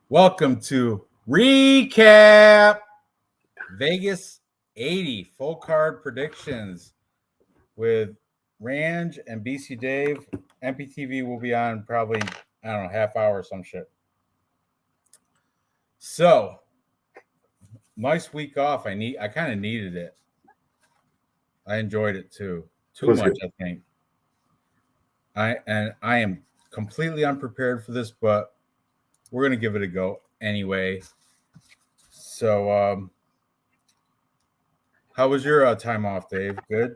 Welcome to REECAAAP Vegas 80 full card predictions with Ranj and BC Dave. MPTV will be on probably, I don't know, half hour or some shit. So, nice week off. I kind of needed it. I enjoyed it too. Too much, good. I think. I am completely unprepared for this, but we're going to give it a go anyway. So, how was your time off, Dave? Good?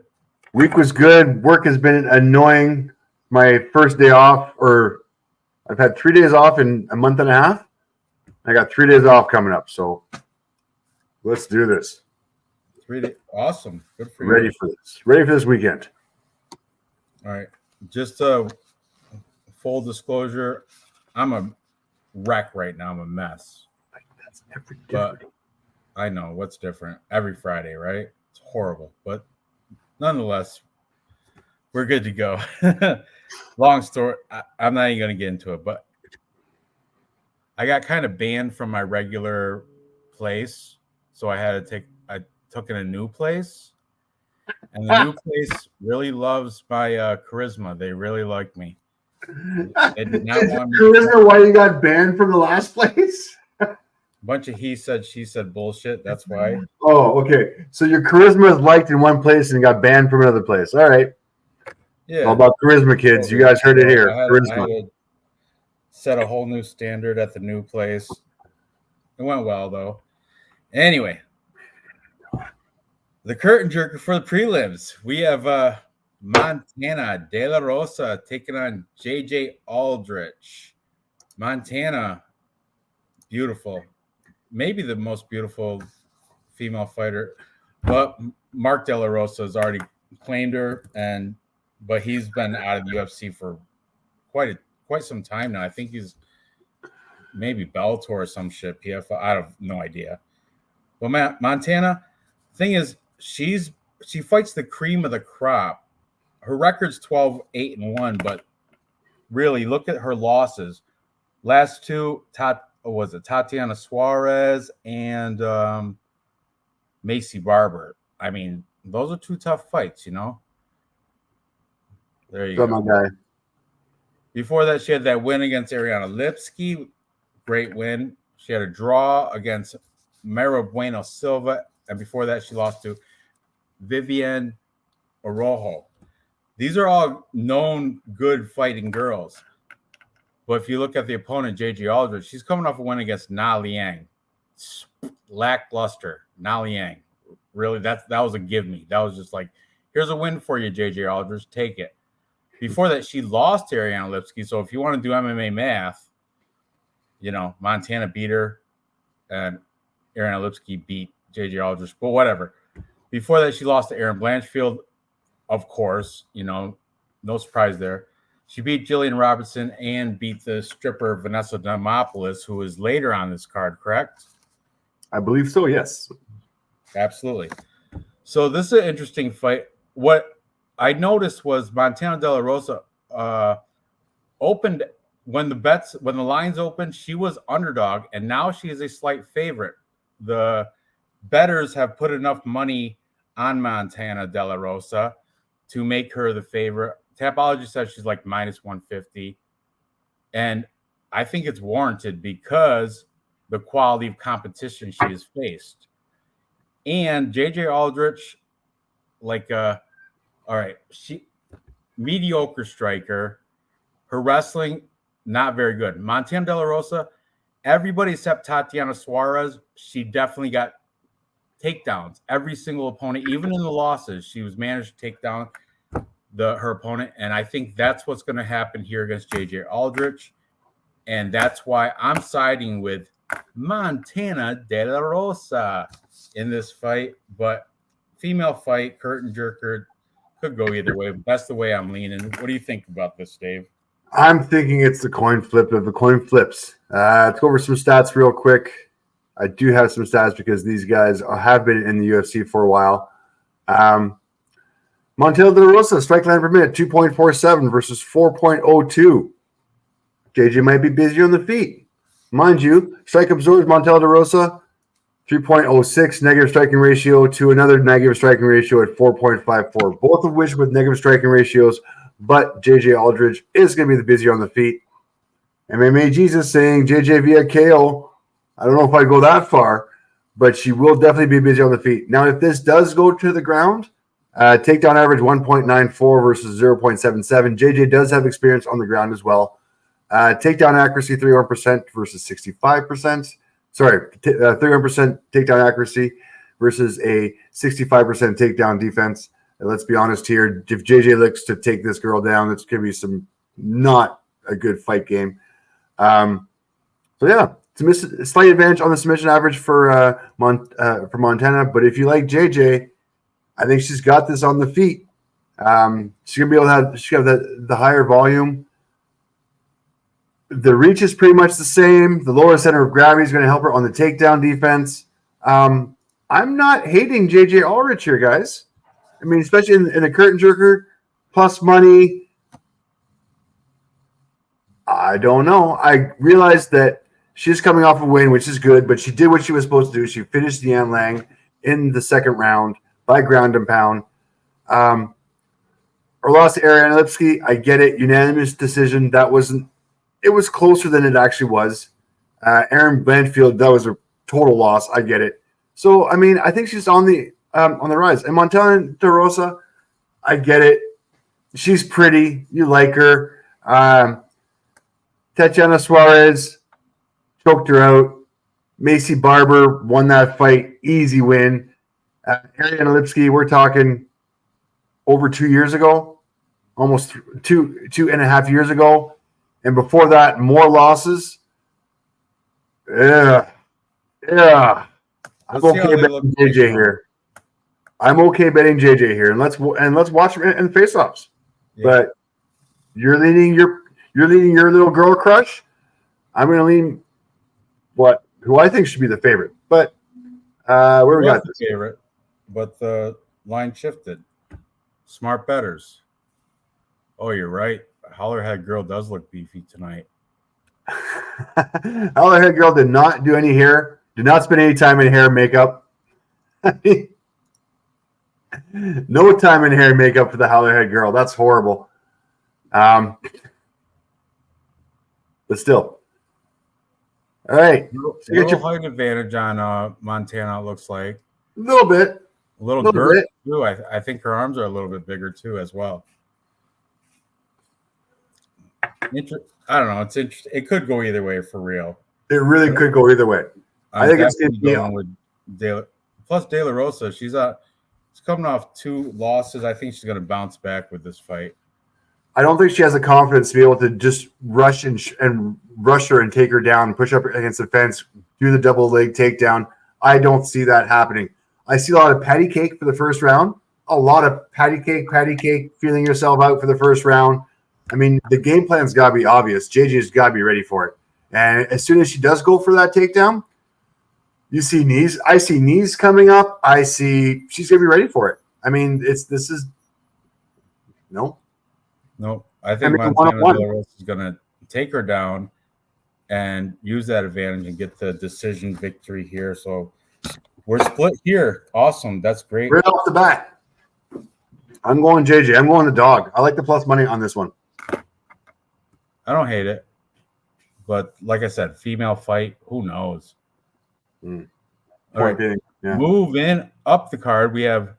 Week was good. Work has been annoying. My first day off, or I've had 3 days off in a month and a half. I got 3 days off coming up, so let's do this. 3 days. Awesome. Good for you. Ready for this. Ready for this weekend. All right. Just full disclosure, I'm a wreck right now. I'm a mess. That's every different. But I know what's different every Friday, right? It's horrible, but nonetheless, we're good to go. Long story. I'm not even going to get into it, but I got kind of banned from my regular place, so I took in a new place, and the new place really loves my charisma. They really like me. They did not want me. Charisma? Why you got banned from the last place? Bunch of he said, she said bullshit. That's why. Oh, okay. So your charisma is liked in one place and got banned from another place. All right. Yeah. All about charisma, kids. You guys heard it here. Charisma. I had set a whole new standard at the new place. It went well, though. Anyway, the curtain jerker for the prelims. We have Montana De La Rosa taking on JJ Aldrich. Montana, beautiful. Maybe the most beautiful female fighter, but Mark De La Rosa has already claimed her, but he's been out of the UFC for quite some time now. I think he's maybe Bellator or some shit. PFL, I have no idea. But Montana, thing is, she fights the cream of the crop. Her record's 12-8-1, but really look at her losses. Last two, Tatiana Suarez and Macy Barber. I mean, those are two tough fights, you know. There you go. My guy. Before that, she had that win against Ariana Lipski. Great win. She had a draw against Mara Bueno Silva. And before that, she lost to Vivian Orojo. These are all known good fighting girls. But if you look at the opponent, JJ Aldrich, she's coming off a win against Na Liang. Lackluster. Na Liang. Really, that was a give me. That was just like, here's a win for you, JJ Aldrich. Take it. Before that, she lost to Ariana Lipski. So if you want to do MMA math, you know, Montana beat her and Ariana Lipski beat JJ Aldrich. But whatever. Before that, she lost to Erin Blanchfield, of course. You know, no surprise there. She beat Jillian Robinson and beat the stripper Vanessa Demopoulos, who is later on this card, correct? I believe so, yes. Absolutely. So this is an interesting fight. What I noticed was Montana De La Rosa opened when the lines opened, she was underdog, and now she is a slight favorite. The bettors have put enough money on Montana De La Rosa to make her the favorite. Tapology says she's like minus 150. And I think it's warranted because the quality of competition she has faced. And JJ Aldrich, all right, she mediocre striker. Her wrestling, not very good. Montana De La Rosa, everybody except Tatiana Suarez, she definitely got takedowns. Every single opponent, even in the losses, she was managed to take down her opponent, and I think that's what's going to happen here against JJ Aldrich, and that's why I'm siding with Montana De La Rosa in this fight. But female fight, curtain jerker, could go either way. But that's the way I'm leaning. What do you think about this, Dave? I'm thinking it's the coin flip of the coin flips. Let's go over some stats real quick. I do have some stats because these guys have been in the UFC for a while. Montana De La Rosa, strike line per minute, 2.47 versus 4.02. JJ might be busy on the feet. Mind you, strike absorbs Montel De Rosa, 3.06 negative striking ratio to another negative striking ratio at 4.54, both of which with negative striking ratios, but JJ Aldridge is going to be the busier on the feet. MMA Jesus saying JJ via KO. I don't know if I'd go that far, but she will definitely be busy on the feet. Now, if this does go to the ground, takedown average 1.94 versus 0.77. JJ does have experience on the ground as well. Takedown accuracy 31% versus 65%. Sorry, 31% takedown accuracy versus a 65% takedown defense. And let's be honest here. If JJ looks to take this girl down, it's going to be some not a good fight game. So yeah, it's a slight advantage on the submission average for Montana. But if you like JJ, I think she's got this on the feet. She's gonna be able to have the higher volume. The reach is pretty much the same. The lower center of gravity is going to help her on the takedown defense. I'm not hating JJ Aldrich here, guys. I mean, especially in a curtain jerker, plus money. I don't know. I realized that she's coming off a win, which is good, but she did what she was supposed to do. She finished Deanne Lang in the second round by ground and pound. Or lost to Ariane Lipsky. I get it. Unanimous decision. It was closer than it actually was. Aaron Blanfield, that was a total loss. I get it. So, I mean, I think she's on the rise. And Montana De Rosa, I get it. She's pretty. You like her. Tatiana Suarez choked her out. Macy Barber won that fight. Easy win. Ariane Lipsky, we're talking over 2 years ago, almost two and a half years ago. And before that, more losses. Yeah. I'm okay betting JJ here. I'm okay betting JJ here, and let's watch them in face-offs. Yeah. But you're leading your little girl crush. I'm going to lean who I think should be the favorite. But where we got the favorite, but the line shifted. Smart bettors. Oh, you're right. Hollerhead girl does look beefy tonight. Hollerhead girl did not do any hair, did not spend any time in hair and makeup. No time in hair and makeup for the Hollerhead girl. That's horrible. But still. All right. So get your height advantage on Montana, it looks like. A little bit. A little girth, too. I think her arms are a little bit bigger, too, as well. I don't know. It's interesting. It could go either way for real. It really could go either way. I think it's going to be with plus De La Rosa. She's coming off 2 losses. I think she's going to bounce back with this fight. I don't think she has the confidence to be able to just rush and rush her and take her down and push up against the fence, do the double leg takedown. I don't see that happening. I see a lot of patty cake for the first round. A lot of patty cake, feeling yourself out for the first round. I mean, the game plan's got to be obvious. JJ's got to be ready for it. And as soon as she does go for that takedown, you see knees. I see knees coming up. I see she's going to be ready for it. I mean, no. I think Montana is going to take her down and use that advantage and get the decision victory here. So we're split here. Awesome. That's great. Right off the bat. I'm going JJ. I'm going the dog. I like the plus money on this one. I don't hate it. But like I said, female fight, who knows? All right. Moving up the card, we have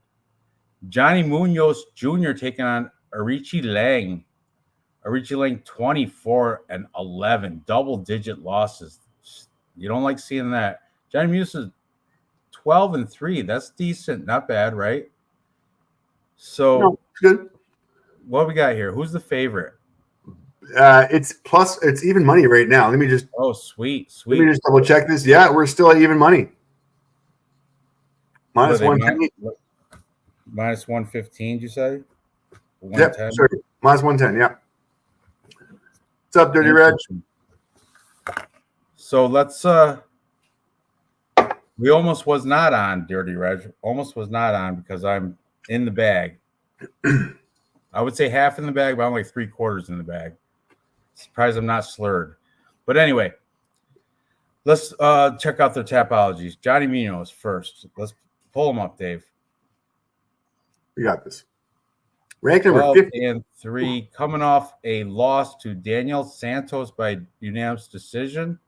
Johnny Munoz Jr. taking on Arichi Lang. Arichi Lang 24-11, double-digit losses. You don't like seeing that. Johnny Munoz is 12-3. That's decent, not bad, right? So, no, good. What we got here? Who's the favorite? It's even money right now. Let me just. Oh, sweet. Let me just double check this. Yeah, we're still at even money. Minus 115. Minus 115, you say? Yep, sorry. Minus 110, yeah. What's up, Dirty Red? So let's we almost was not on Dirty Red. Almost was not on because I'm in the bag. I would say half in the bag, but I'm like 3/4 in the bag. Surprised I'm not slurred. But anyway, Let's check out their Tapologies. Johnny Munoz first. Let's pull him up, Dave. We got this. Rank number 50. And 3, coming off a loss to Daniel Santos by unanimous decision.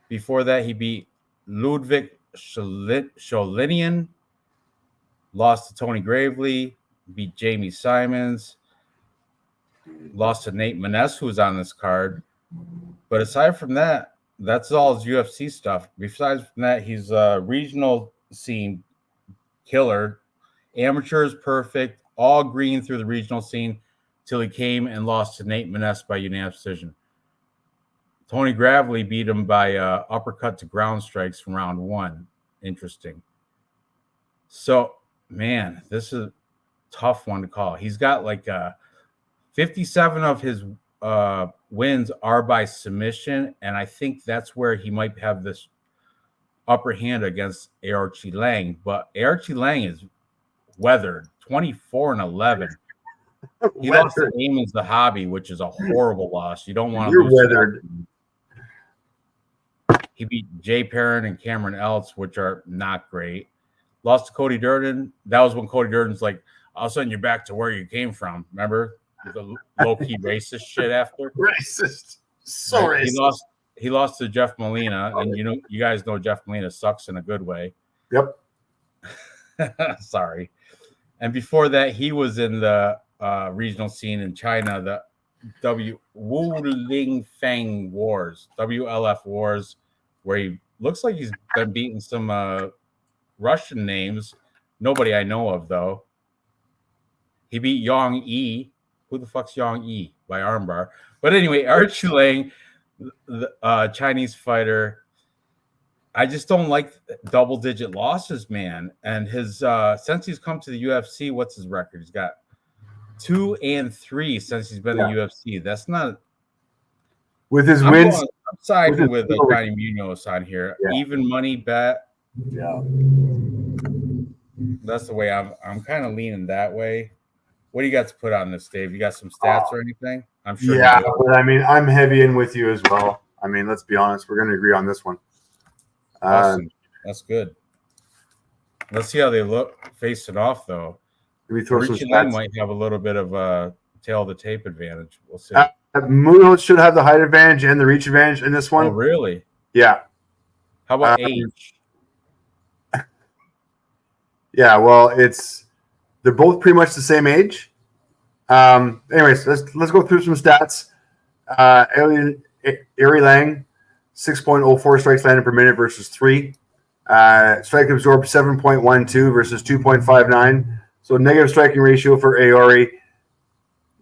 Before that, he beat Ludwig Scholinian, lost to Tony Gravely, beat Jamie Simons, lost to Nate Maness, who was on this card. But aside from that, that's all his UFC stuff. Besides from that, he's a regional scene killer. Amateurs perfect, all green through the regional scene till he came and lost to Nate Maness by unanimous decision. Tony Gravely beat him by uppercut to ground strikes from round 1. Interesting. So, man, this is a tough one to call. He's got like 57 of his wins are by submission, and I think that's where he might have this upper hand against Archie Lang. But Archie Lang is weathered, 24-11. He lost to Eamon's the Hobby, which is a horrible loss. You don't want to lose. Weathered. He beat Jay Perrin and Cameron Eltz, which are not great. Lost to Cody Durden. That was when Cody Durden's like, all of a sudden you're back to where you came from. Remember the low-key racist shit after? Racist. So right? racist. He lost to Jeff Molina, and you guys know Jeff Molina sucks in a good way. Yep. Sorry. And before that, he was in the regional scene in China, the Wuling Fang Wars, WLF Wars, where he looks like he's been beating some Russian names. Nobody I know of, though. He beat Yang Yi. Who the fuck's Yang Yi? By armbar. But anyway, Archie Lang, the Chinese fighter, I just don't like double-digit losses, man. And his since he's come to the UFC, what's his record? He's got 2-3 since he's been in the UFC. That's not with his wins. I'm siding with Johnny Munoz on here. Yeah. Even money bet. Yeah, that's the way I'm kind of leaning that way. What do you got to put on this, Dave? You got some stats or anything? I'm sure. Yeah, but I mean, I'm heavy in with you as well. I mean, let's be honest. We're going to agree on this one. Awesome. That's good. Let's see how they look facing off, though. Richie Lang might have a little bit of a tail of the tape advantage. We'll see. Munoz should have the height advantage and the reach advantage in this one. Oh, really? Yeah. How about age? Yeah, well, they're both pretty much the same age. Anyways, let's go through some stats. Ari Lang, 6.04 strikes landed per minute versus 3. Strike absorbed 7.12 versus 2.59. So negative striking ratio for Aori.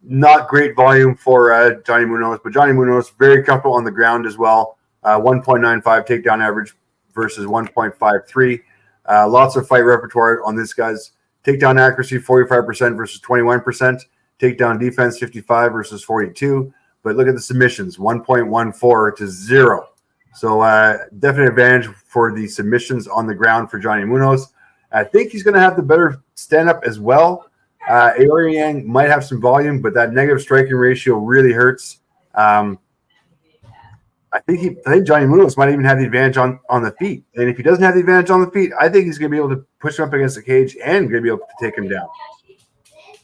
Not great volume for Johnny Munoz, but Johnny Munoz very comfortable on the ground as well. 1.95 takedown average versus 1.53. Lots of fight repertoire on this guy's. Takedown accuracy 45% versus 21%. Takedown defense 55 versus 42. But look at the submissions, 1.14 to 0. So definite advantage for the submissions on the ground for Johnny Munoz. I think he's going to have the better stand-up as well. Aori Yang might have some volume, but that negative striking ratio really hurts. I think Johnny Munoz might even have the advantage on the feet. And if he doesn't have the advantage on the feet, I think he's going to be able to push him up against the cage and going to be able to take him down.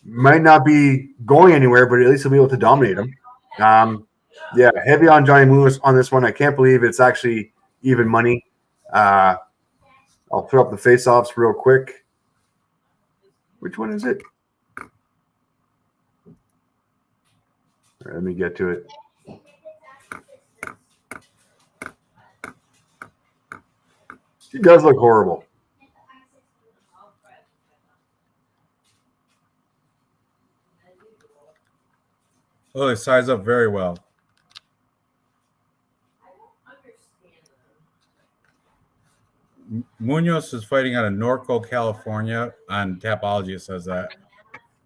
Might not be going anywhere, but at least he'll be able to dominate him. Yeah, heavy on Johnny Munoz on this one. I can't believe it's actually even money. I'll throw up the face-offs real quick. Which one is it? All right, let me get to it. He does look horrible. Oh, they size up very well. Munoz is fighting out of Norco, California. On Tapology, it says that.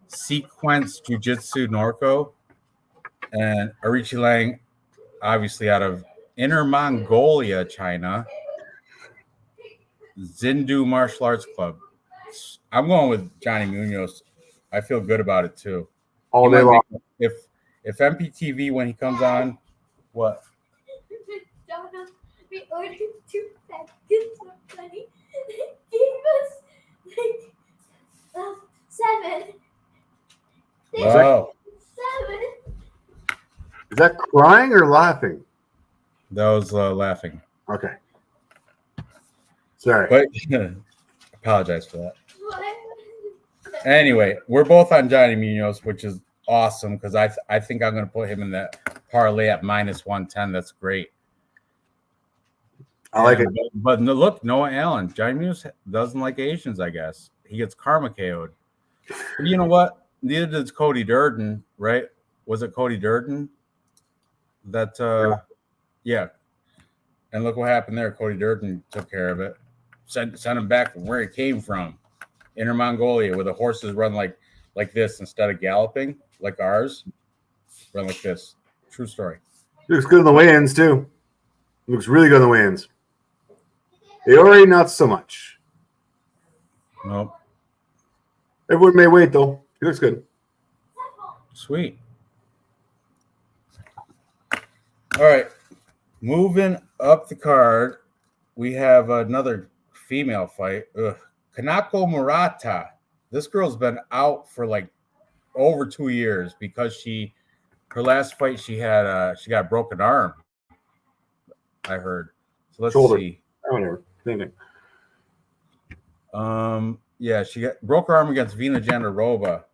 Sequence Jiu-Jitsu Norco. And Arichi Lang, obviously out of Inner Mongolia, China. Zindu Martial Arts Club. I'm going with Johnny Munoz. I feel good about it, too. All day long. If MPTV, when he comes on, what? We ordered 2 packets of money. They gave us like 7. They Wow. 7. Is that crying or laughing? That was laughing. Okay. Sorry. But apologize for that. What? Anyway, we're both on Johnny Munoz, which is awesome because I think I'm going to put him in that parlay at -110. That's great. I like it. But look, Noah Allen, Johnny Munoz doesn't like Asians, I guess. He gets karma KO'd. But you know what? Neither does Cody Durden, right? Was it Cody Durden? That, yeah. And look what happened there. Cody Durden took care of it. Sent him back from where he came from. Inner Mongolia, where the horses run like this instead of galloping like ours. Run like this. True story. Looks good in the weigh-ins too. Looks really good in the weigh-ins. Aori, not so much. Nope. Everyone may wait though. He looks good. Sweet. All right. Moving up the card, we have another female fight. Kanako Murata. This girl's been out for like over 2 years because her last fight she got a broken arm. I heard. So let's see. Whatever. Thinking. Yeah, she broke her arm against Vina Jandiroba.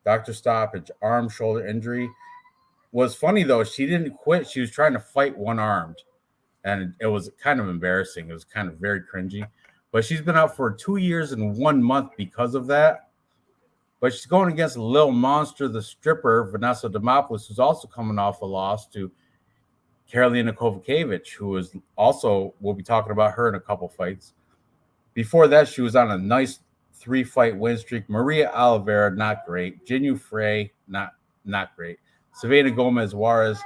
Doctor stoppage, arm, shoulder injury. Was funny though, she didn't quit. She was trying to fight one-armed. And it was kind of embarrassing. It was kind of very cringy. But she's been out for 2 years and 1 month because of that. But she's going against Lil Monster, the stripper, Vanessa Demopoulos, who's also coming off a loss to Karolina Kovacevic, who is also, we'll be talking about her in a couple fights. Before that, she was on a nice 3-fight win streak. Maria Oliveira, not great. Jinyu Frey, not great. Savannah Gomez Juarez,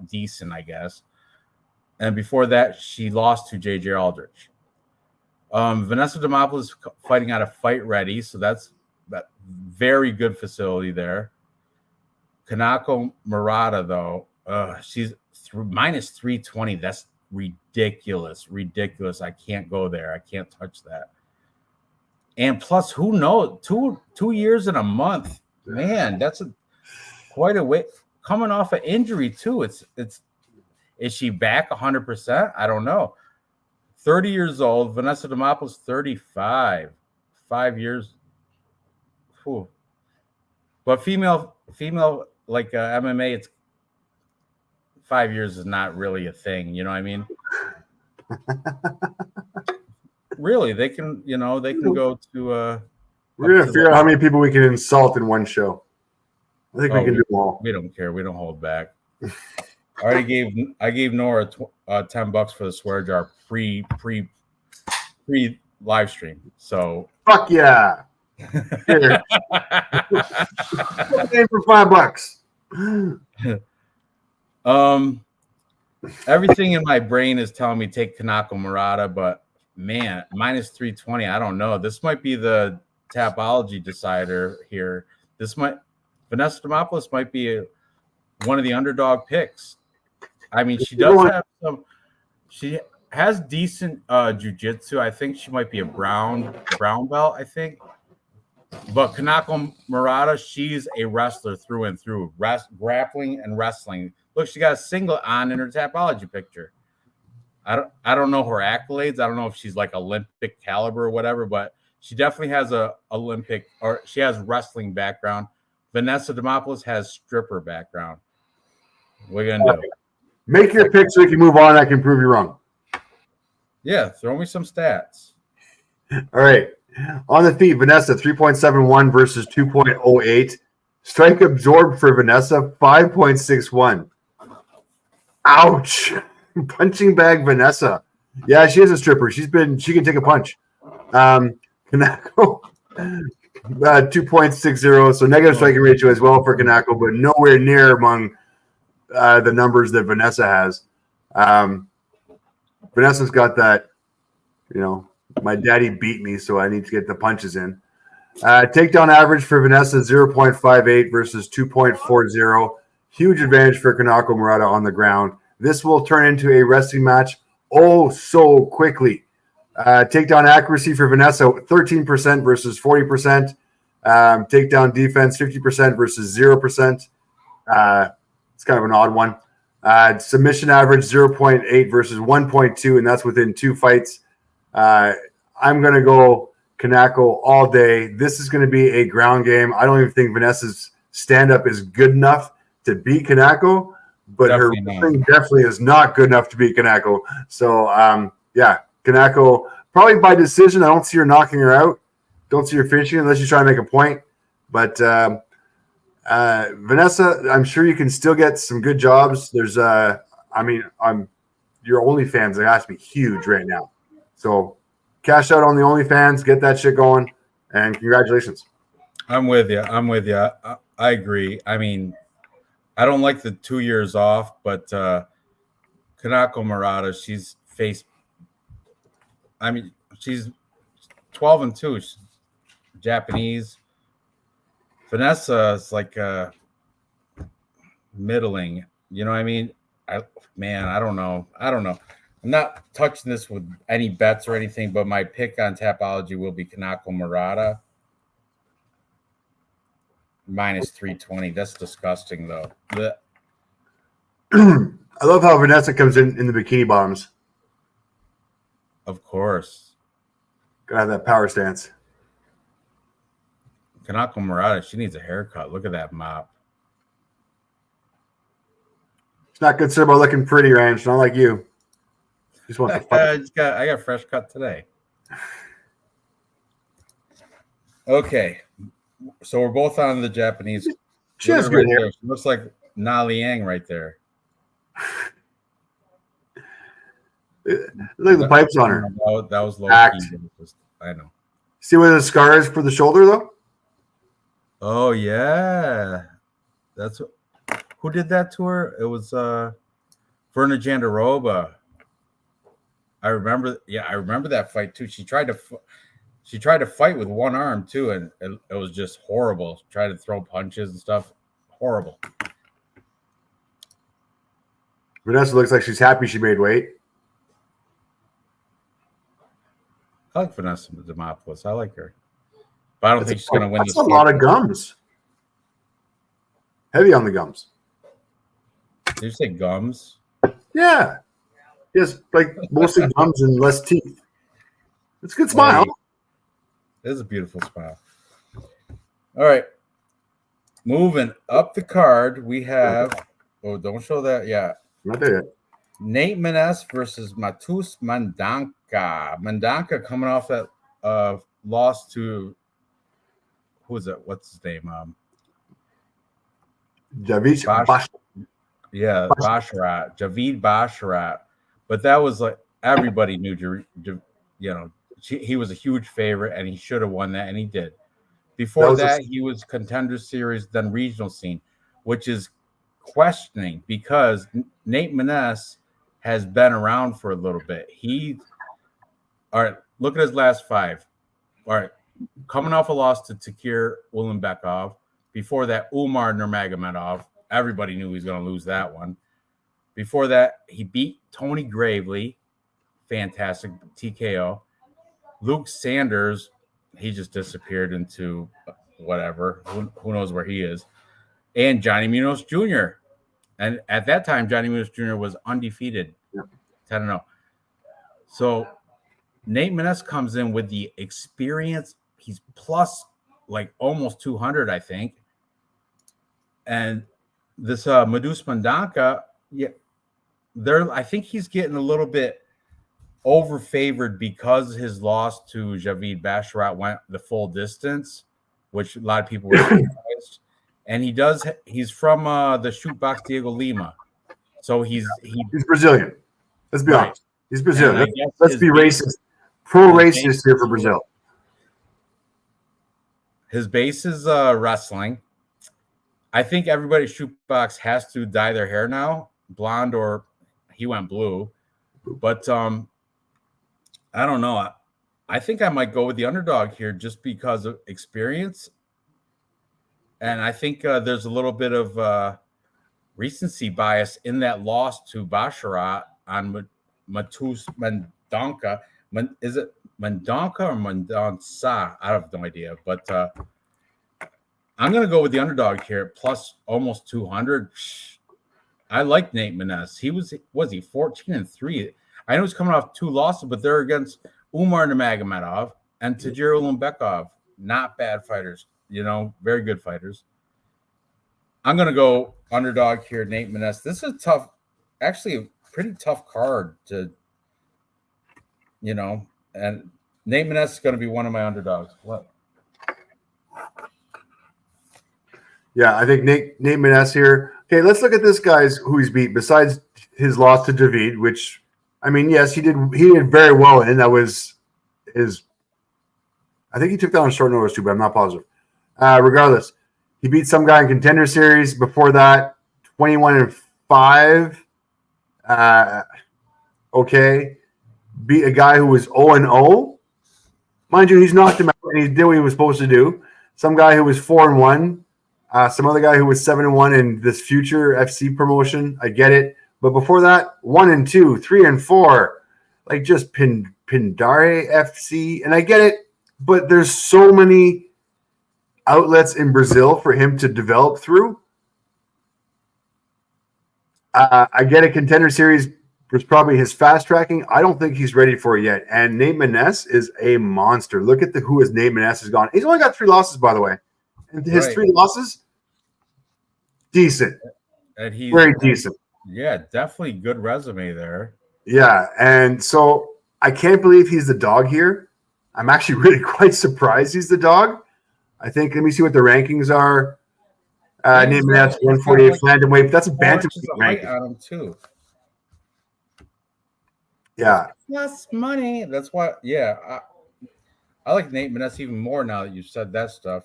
decent, I guess. And before that, she lost to JJ Aldrich. Vanessa Demopoulos fighting out of Fight Ready, so that's that very good facility there. Kanako Murata, though, she's -320. That's ridiculous. I can't go there. I can't touch that. And plus, who knows? 2 years and a month, man. That's quite a way. Coming off an injury too. It's. Is she back 100%? I don't know. 30 years old. Vanessa Demopoulos, 35. 5 years. Whew. But female like MMA, it's 5 years is not really a thing. You know what I mean? Really, they can go to. We're gonna figure out how many people we can insult in one show. I think we can do them all. We don't care. We don't hold back. I gave Nora $10 for the swear jar pre live stream. So fuck yeah. Here. For $5. Everything in my brain is telling me take Kanako Murata, but man, -320. I don't know. This might be the Tapology decider here. Vanessa Demopoulos might be one of the underdog picks. I mean, she does have some. She has decent jiu-jitsu. I think she might be a brown belt. I think, but Kanako Murata, she's a wrestler through and through, grappling and wrestling. Look, she got a singlet on in her Tapology picture. I don't know her accolades. I don't know if she's like Olympic caliber or whatever, but she definitely has she has wrestling background. Vanessa Demopoulos has stripper background. What are you gonna do? Make your pick so we can move on. I can prove you wrong. Yeah, throw me some stats. All right. On the feet, Vanessa, 3.71 versus 2.08. Strike absorbed for Vanessa, 5.61. Ouch. Punching bag Vanessa. Yeah, she is a stripper. She can take a punch. Kanako, 2.60. So negative striking ratio as well for Kanako, but nowhere near among the numbers that Vanessa has. Vanessa's got that, my daddy beat me, so I need to get the punches in. Takedown average for Vanessa, 0.58 versus 2.40. Huge advantage for Kanako Murata on the ground. this will turn into a wrestling match oh so quickly. Takedown accuracy for Vanessa, 13% versus 40%. Takedown defense, 50% versus 0%. It's kind of an odd one. Submission average, 0.8 versus 1.2, and that's within 2 fights. I'm going to go Kanako all day. This is going to be a ground game. I don't even think Vanessa's stand-up is good enough to beat Kanako, but Definitely her not. thing definitely is not good enough to beat Kanako. So, yeah, Kanako, probably by decision. I don't see her knocking her out. Don't see her finishing unless you try to make a point. But Vanessa, I'm sure you can still get some good jobs. There's, your OnlyFans, it has to be huge right now. So cash out on the OnlyFans, get that shit going, and congratulations. I'm with you. I agree. I mean, I don't like the 2 years off, but Kanako Murata, she's 12-2. She's Japanese. Vanessa is like middling. You know what I mean? I don't know. I'm not touching this with any bets or anything, but my pick on Tapology will be Kanako Murata. Minus 320. That's disgusting, though. I love how Vanessa comes in the bikini bottoms. Of course. Gotta have that power stance. Kanako Murata, she needs a haircut. Look at that mop. It's not concerned about looking pretty, Ranj. Not like you. Just want to fight. I got a fresh cut today. Okay. So we're both on the Japanese. She has good hair. She looks like Na Liang right there. Look at the pipes on her. That was low key. I know. See where the scar is for the shoulder, though? Oh, yeah. Who did that to her? It was Verna Jandiroba. I remember that fight too. She tried to fight with one arm too, and it was just horrible. She tried to throw punches and stuff. Horrible. Vanessa looks like she's happy she made weight. I like Vanessa Demopoulos. I like her. But I don't think she's going to win this. That's a lot of gums. Heavy on the gums. Did you say gums? Yeah. Yes, like mostly gums and less teeth. It's a good smile. It is a beautiful smile. All right. Moving up the card, we have. Oh, don't show that. Yeah. Not there yet. Nate Menes versus Matus Mandanka. Mandanka coming off that loss to. Who is it? What's his name? Javid Basharat. Javid Basharat. But that was like everybody knew, he was a huge favorite and he should have won that, and he did. Before that, he was Contender Series, then regional scene, which is questioning because Nate Menes has been around for a little bit. All right, look at his last 5. All right, coming off a loss to Takir Ulanbekov. Before that, Umar Nurmagomedov. Everybody knew he was going to lose that one. Before that, he beat Tony Gravely. Fantastic TKO. Luke Sanders, he just disappeared into whatever. Who knows where he is. And Johnny Munoz Jr. And at that time, Johnny Munoz Jr. was undefeated. 10-0. So Nate Menes comes in with the experience. He's plus like almost 200, I think. And this Madus Mandanka, I think he's getting a little bit overfavored because his loss to Javid Basharat went the full distance, which a lot of people were surprised. And he's from the Shoot Box Diego Lima. So he's Brazilian. Let's be honest. He's Brazilian. Let's be racist. Pro-racist here for Brazil. His base is wrestling. I think everybody at Shootbox has to dye their hair now, blonde, or he went blue. But I don't know. I think I might go with the underdog here just because of experience. And I think there's a little bit of recency bias in that loss to Basharat on Matus Mendonca. Is it Mendonca or Mendonca? I have no idea, but I'm going to go with the underdog here, plus almost 200. I like Nate Maness. He was he 14-3? I know he's coming off 2 losses, but they're against Umar Nurmagomedov and Tajir Ulanbekov. Not bad fighters, very good fighters. I'm going to go underdog here, Nate Maness. This is tough, actually a pretty tough card to, and Nate Maness is going to be one of my underdogs. What? Yeah, I think Nate Maness here. Okay, let's look at this guy's who he's beat besides his loss to Javid, which, I mean, yes, he did very well in. That was his. I think he took that on short notice too, but I'm not positive. Regardless, he beat some guy in Contender Series. Before that, 21-5. Okay, beat a guy who was 0-0. Mind you, he's knocked him out and he did what he was supposed to do. Some guy who was 4-1. Some other guy who was 7-1 in this future FC promotion. I get it. But before that, 1-2, 3-4, like just Pindare FC. And I get it, but there's so many outlets in Brazil for him to develop through. I get a Contender Series was probably his fast tracking. I don't think he's ready for it yet. And Nate Maness is a monster. Look at who his Nate Maness has gone. He's only got 3 losses, by the way. And his 3 losses, decent. And he's very decent. Yeah, definitely good resume there. Yeah, and so I can't believe he's the dog here. I'm actually really quite surprised he's the dog. I think, let me see what the rankings are. Nate Maness, 148 bantamweight. That's a bantamweight ranking on him too. Yeah. Less money. That's why. Yeah, I like Nate Maness even more now that you said that stuff.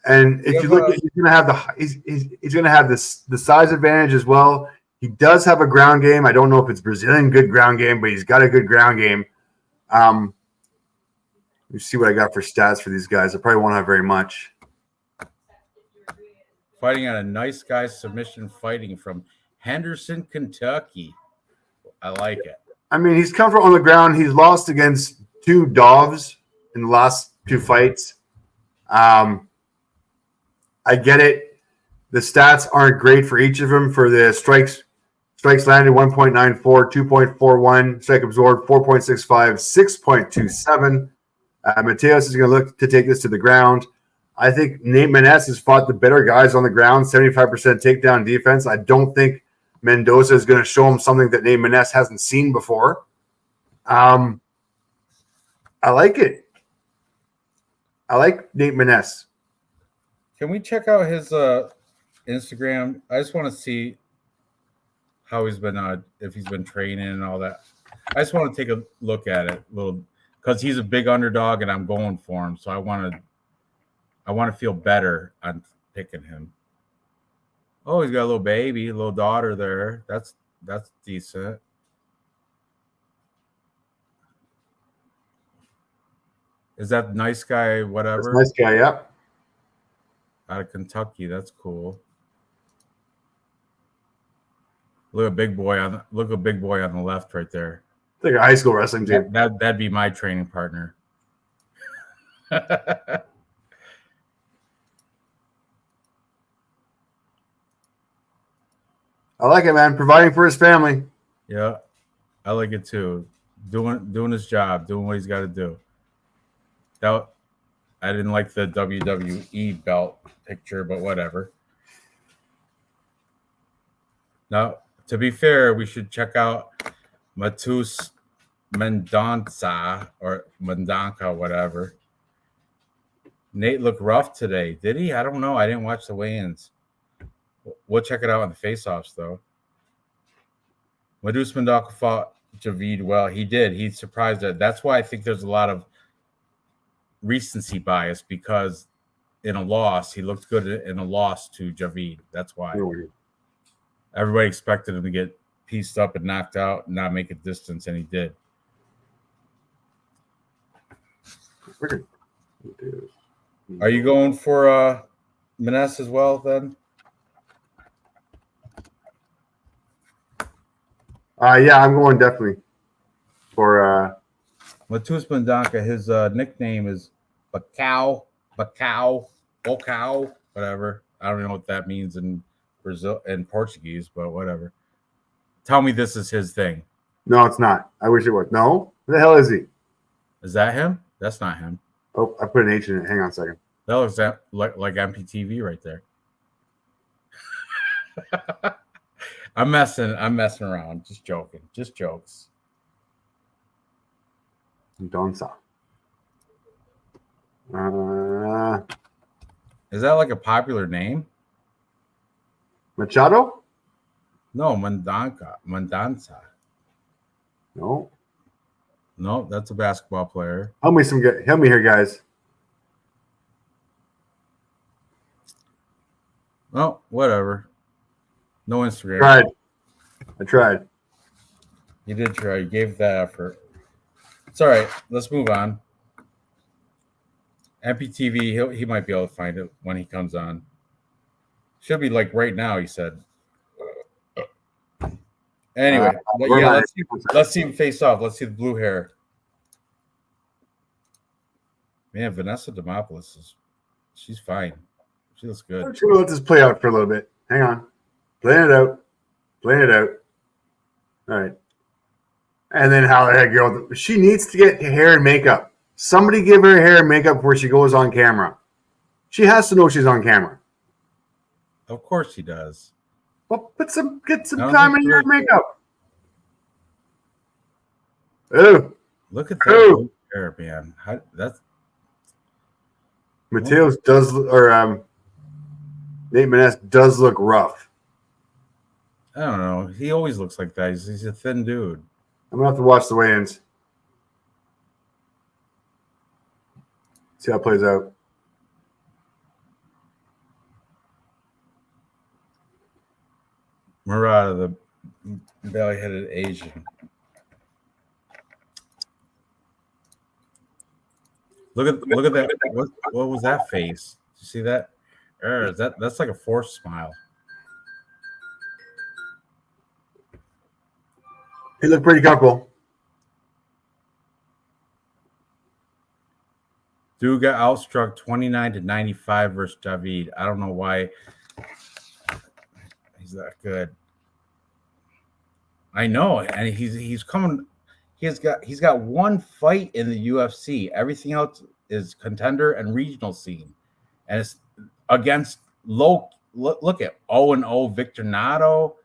And if you look at, he's gonna have he's gonna have the size advantage as well. He does have a ground game. I don't know if it's Brazilian good ground game, but he's got a good ground game. Let me see what I got for stats for these guys. I probably won't have very much. Fighting on a nice guy submission fighting from Henderson, Kentucky. I like it. I mean, he's come from on the ground. He's lost against 2 Dovs in the last 2 fights. I get it. The stats aren't great for each of them. For the strikes landed 1.94, 2.41, strike absorbed 4.65, 6.27. Mateos is going to look to take this to the ground. I think Nate Maness has fought the better guys on the ground, 75% takedown defense. I don't think Mendoza is going to show him something that Nate Maness hasn't seen before. I like it. I like Nate Maness. Can we check out his Instagram? I just want to see how he's been, if he's been training and all that. I just want to take a look at it a little, because he's a big underdog and I'm going for him. So I want to feel better on picking him. Oh, he's got a little baby, a little daughter there. That's decent. Is that nice guy? Whatever. That's nice guy, yeah. Out of Kentucky, that's cool. Look a big boy on the left right there. It's like a high school wrestling team. That'd be my training partner. I like it, man. Providing for his family. Yeah, I like it too. Doing his job, doing what he's got to do. I didn't like the WWE belt picture, but whatever. Now, to be fair, we should check out Matus Mendonca or Mendonca, whatever. Nate looked rough today. Did he? I don't know. I didn't watch the weigh-ins. We'll check it out on the face-offs, though. Matus Mendonca fought Javid well. He did. He surprised it. That's why I think there's a lot of recency bias, because in a loss, he looked good in a loss to Javid. That's why. Everybody expected him to get pieced up and knocked out and not make a distance, and he did. Mm-hmm. Are you going for Maness as well, then? Yeah, I'm going definitely for Matus Mandaka, his nickname is Bacau, Bocau, whatever. I don't know what that means in Brazil in Portuguese, but whatever. Tell me this is his thing. No, it's not. I wish it was. No, who the hell is he? Is that him? That's not him. Oh, I put an H in it. Hang on a second. That looks like MPTV right there. I'm messing around. Just joking. Just jokes. Donsa. Is that like a popular name? Machado? No, Mandanza. No. No, that's a basketball player. Help me here, guys. Oh, whatever. No Instagram. I tried. You did try. You gave that effort. It's all right. Let's move on. MPTV, he might be able to find it when he comes on. Should be like right now, he said. Anyway, yeah, let's see him face off. Let's see the blue hair. Man, Vanessa Demopoulos she's fine. She looks good. I'm sure we'll let this play out for a little bit. Hang on. Playing it out. All right. And then how the heck, girl? She needs to get hair and makeup. Somebody give her hair and makeup before she goes on camera. She has to know she's on camera. Of course she does. Well, get some time in your makeup. Oh, look at that hair, man. That's Mateos does, or Nate Maness does look rough. I don't know. He always looks like that. He's a thin dude. I'm gonna have to watch the weigh-ins. See how it plays out. Murata, the belly-headed Asian. Look at that. What was that face? Did you see that? That's like a forced smile. He looked pretty comfortable. Dude got outstruck 29-95 versus Javid. I don't know why he's that good. I know, and he's coming. He's got one fight in the UFC. Everything else is contender and regional scene, and it's against low. Look at 0-0 Victor Nato.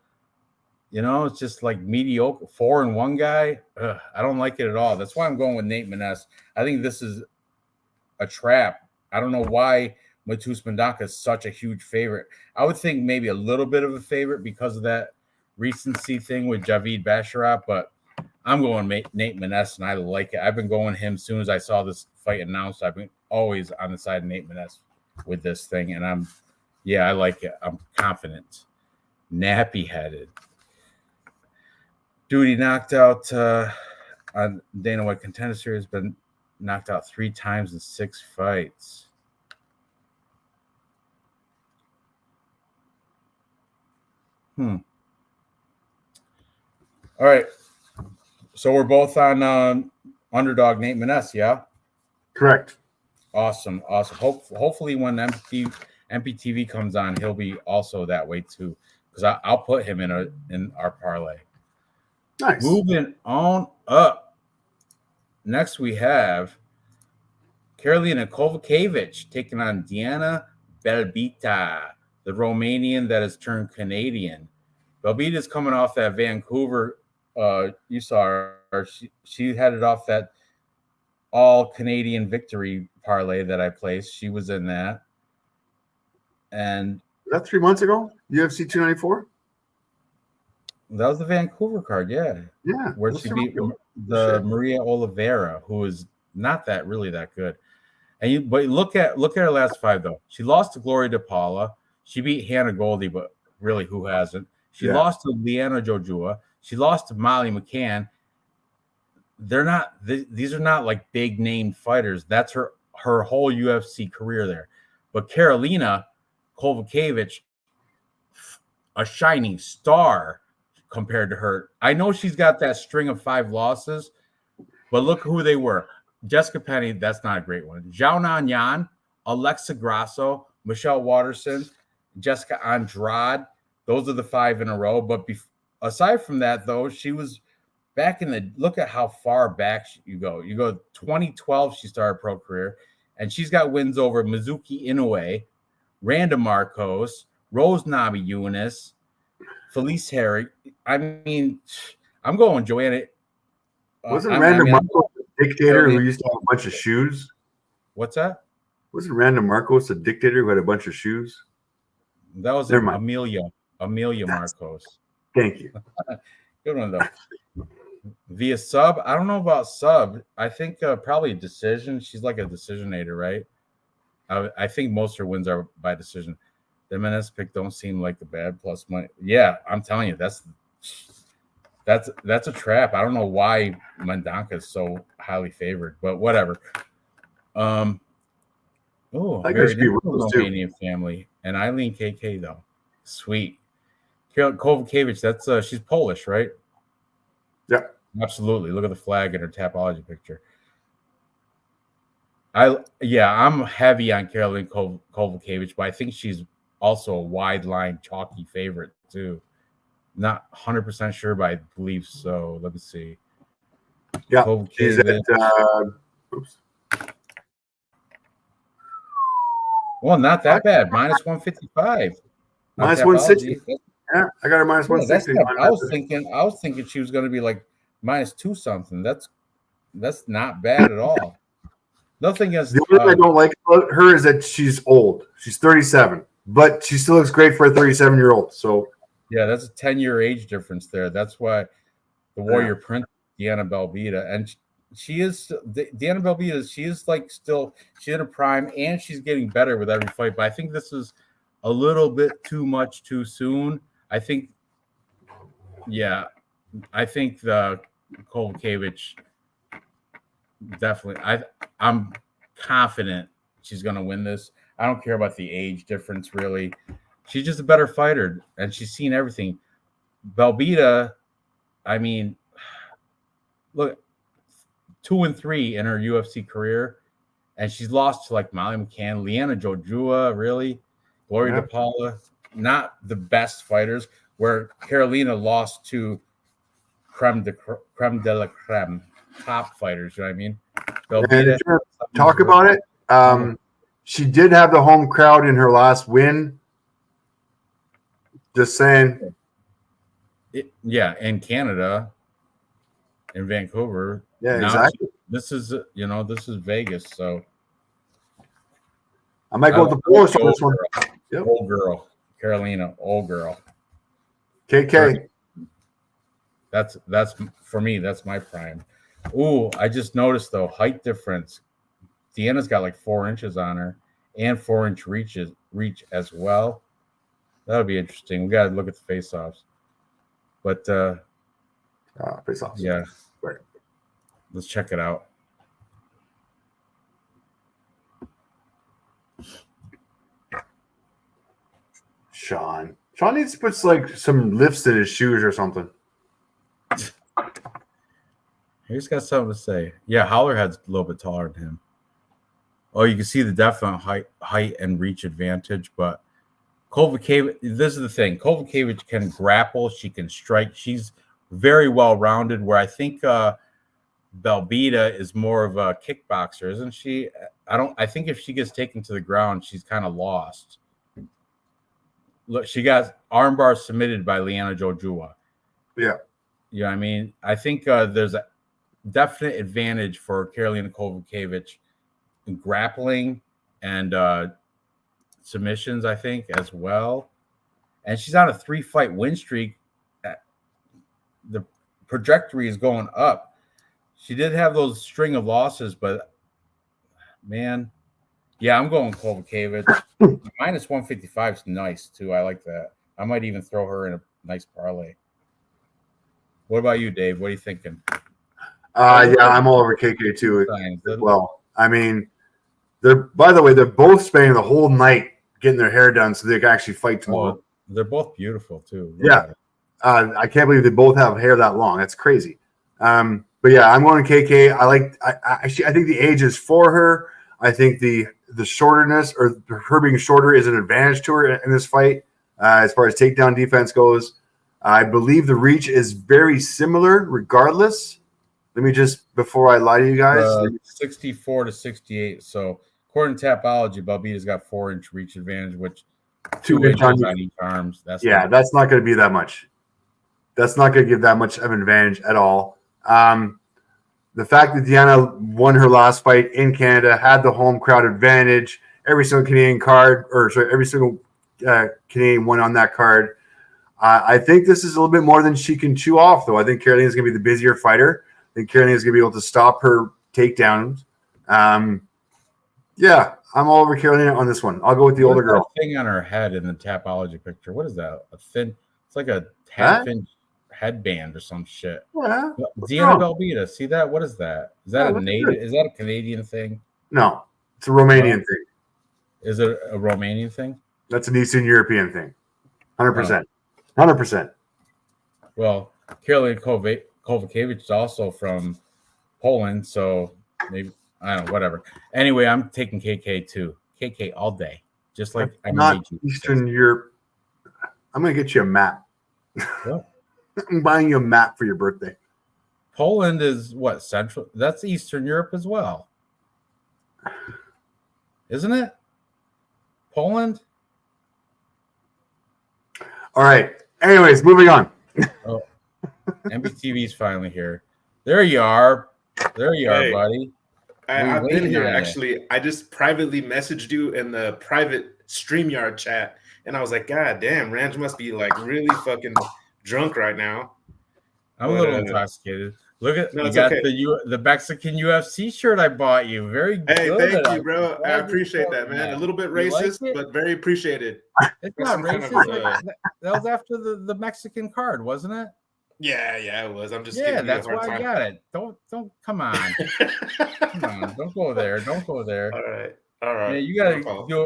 You know, it's just like mediocre 4-1 guy. Ugh, I don't like it at all. That's why I'm going with Nate Maness. I think this is a trap. I don't know why Matus Mandaka is such a huge favorite. I would think maybe a little bit of a favorite because of that recency thing with Javid Basharat, but I'm going Nate Maness, and I like it. I've been going him as soon as I saw this fight announced. I've been always on the side of Nate Maness with this thing, and I like it. I'm confident. Nappy-headed. Dude, he knocked out on Dana White Contender Series, been knocked out 3 times in 6 fights. All right. So we're both on underdog Nate Maness, yeah? Correct. Awesome. Hopefully when MPTV comes on, he'll be also that way too, because I'll put him in our parlay. Nice. Moving on up. Next we have Karolina Kovacevic taking on Diana Belbita, the Romanian that has turned Canadian. Belbita is coming off that Vancouver. You saw her. She headed off that all Canadian victory parlay that I placed. She was in that. And was that 3 months ago? UFC 294? That was the Vancouver card, yeah. Yeah. Where she beat the Maria Oliveira, who is not really that good. But look at her last 5 though. She lost to Gloria DePaula. She beat Hannah Goldie, but really, who hasn't? She lost to Liana Jojua. She lost to Molly McCann. These are not like big name fighters. That's her whole UFC career there. But Karolina Kovacevic, a shining star. compared to her. I know she's got that string of 5 losses, but look who they were. Jessica Penny, that's not a great one. Zhao Nan Yan, Alexa Grasso, Michelle Watterson, Jessica Andrade. Those are the 5 in a row. But aside from that, though, she was back in the, look at how far back you go. You go 2012, she started pro career, and she's got wins over Mizuki Inoue, Randa Marcos, Rose Namajunas, Felice Harry. I mean, I'm going Joanna. Wasn't Randa Marcos a dictator who used to have a bunch of shoes? What's that? Wasn't Randa Marcos a dictator who had a bunch of shoes? That was Amelia Marcos. Thank you. Good one, though. Via sub, I don't know about sub. I think probably a decision. She's like a decisionator, right? I think most of her wins are by decision. The Menace pick don't seem like the bad plus money. Yeah, I'm telling you, that's a trap. I don't know why Mendonca is so highly favored, but whatever. Oh, very Romanian family. And Eileen KK though, sweet. Kovacevic, that's she's Polish, right? Yeah, absolutely. Look at the flag in her Tapology picture. I'm heavy on Caroline Kovacevic, but I think she's also a wide line chalky favorite too. Not 100% sure, but I believe so. Let me see. Yeah, she's at oops. Well, not that bad. Minus 155. Minus 160. Yeah, I got her minus 160. I was thinking she was going to be like minus 2 something. That's not bad at all. Nothing is. The only thing I don't like about her is that she's old. She's 37, but she still looks great for a 37-year-old. So yeah, that's a 10-year age difference there. That's why the Warrior Prince, Deanna Belbita, and she is Deanna Belbita. She is like still she's in her prime, and she's getting better with every fight. But I think this is a little bit too much too soon. I think the Kovacevic definitely. I'm confident she's going to win this. I don't care about the age difference really. She's just a better fighter, and she's seen everything. Belbita, I mean, look, 2-3 in her UFC career, and she's lost to like Molly McCann, Liana Jojua, really, Gloria DePaula, not the best fighters. Where Carolina lost to creme de la creme, top fighters. You know what I mean? Belbita, talk about it. She did have the home crowd in her last win. Just saying. In Canada, in Vancouver. Yeah, now exactly. This is Vegas, so I might go with the Polish on this one. Yep. Old girl, Carolina, old girl. KK. That's for me. That's my prime. Ooh, I just noticed though height difference. Deanna's got like 4 inches on her, and 4-inch reach as well. That'll be interesting. We got to look at the face-offs. But face-offs. Yeah. Right. Let's check it out. Sean needs to put like some lifts in his shoes or something. He's got something to say. Yeah, Hollerhead's a little bit taller than him. Oh, you can see the definite height and reach advantage, but Kovacevic, this is the thing. Kovacevic can grapple. She can strike. She's very well-rounded, where I think Belbita is more of a kickboxer, isn't she? I think if she gets taken to the ground, she's kind of lost. Look, she got armbar submitted by Liana Jojua. Yeah. You know what I mean? I think there's a definite advantage for Karolina Kovacevic in grappling and submissions, I think, as well. And she's on a 3-fight win streak. The trajectory is going up. She did have those string of losses, but man, yeah, I'm going Kovacevic. Minus 155 is nice too. I like that. I might even throw her in a nice parlay. What about you, Dave? What are you thinking? Yeah, I'm all over KK too. Well, I mean, they're both spending the whole night getting their hair done so they can actually fight tomorrow. They're both beautiful too. Yeah. I can't believe they both have hair that long. That's crazy. But yeah, I'm going KK. I think the age is for her. I think the shorterness or her being shorter is an advantage to her in this fight as far as takedown defense goes. I believe the reach is very similar regardless. Let me just, before I lie to you guys. 64 to 68. So according to Tapology, Balbita's got 4-inch reach advantage, which 2 inches on each arms. That's not going to be that much. That's not going to give that much of an advantage at all. The fact that Deanna won her last fight in Canada, had the home crowd advantage, every single Canadian Canadian won on that card. I think this is a little bit more than she can chew off, though. I think Carolina's going to be the busier fighter. I think Carolina's going to be able to stop her takedowns. Yeah, I'm all over Carolina on this one. I'll go with the older girl. Thing on her head in the Tapology picture. What is that? A thin? It's like a half-inch headband or some shit. Yeah. Deanna Balbita. See that? What is that? Is that a native? Good. Is that a Canadian thing? No, it's a Romanian thing. Is it a Romanian thing? That's an Eastern European thing. 100%. 100%. Well, Carolina Kovacevic is also from Poland, so maybe I don't know, whatever. Anyway, I'm taking KK too. KK all day, just like I'm not Eastern Europe. I'm gonna get you a map. What? I'm buying you a map for your birthday. Poland is what, Central? That's Eastern Europe as well, isn't it? Poland. All right. Anyways, moving on. Oh, MPTV's finally here. There you are. There you are, buddy. I've been here, actually. I just privately messaged you in the private StreamYard chat, and I was like, God damn, Ranj must be like really fucking drunk right now. I'm a little intoxicated. Look at you got the Mexican UFC shirt I bought you. Very good. Hey, thank you, bro. I appreciate that, man. A little bit racist, but very appreciated. It's not racist. That was after the Mexican card, wasn't it? Yeah, it was. I'm just that's why I got it. Don't come on. Come on, don't go there. Don't go there. All right. Yeah, you gotta do a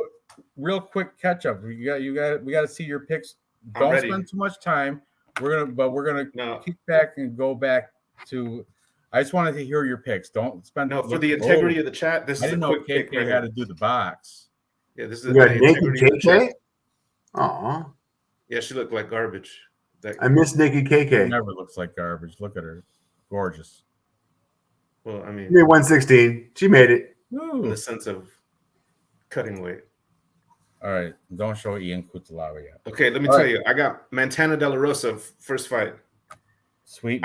real quick catch up. We gotta see your picks. Don't spend too much time. We're gonna kick back and go back to. I just wanted to hear your picks. Don't spend for the integrity of the chat. This is a quick pick. I had to do the box. Yeah, this is the integrity of the chat. Aw. Yeah, she looked like garbage. I miss Nikki KK. She never looks like garbage. Look at her, gorgeous. Well, I mean, she made 116. She made it. In the sense of cutting weight. All right, don't show Ian Cutelaba yet. Okay, let me tell you. I got Montana De La Rosa first fight. Sweet,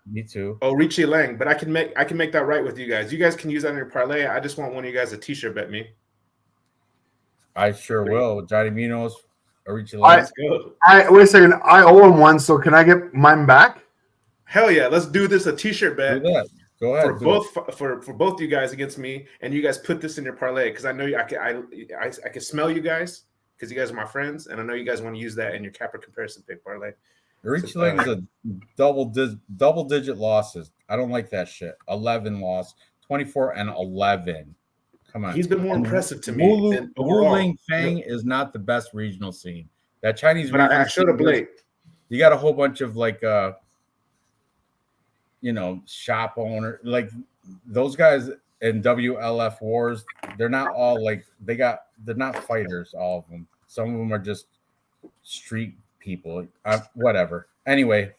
me too. Oh, Richie Lang, but I can make that right with you guys. You guys can use that in your parlay. I just want one of you guys to t-shirt bet me. I sure will. Johnny Munoz, Richie Lang. Let's go. Wait a second. I owe him one, so can I get mine back? Hell yeah! Let's do this a t-shirt bet. Do that. Go ahead. For both you guys against me, and you guys put this in your parlay because I know I can smell you guys because you guys are my friends, and I know you guys want to use that in your capper comparison pick parlay. Richie Lang is a double digit losses. I don't like that shit. 11 loss, 24 and 11. Come on. He's been more impressive to me. Wu Ling Fang is not the best regional scene. That Chinese regional I showed up late. You got a whole bunch of like shop owner, like those guys in WLF wars, they're not all like they're not fighters, all of them. Some of them are just street people. Whatever. Anyway,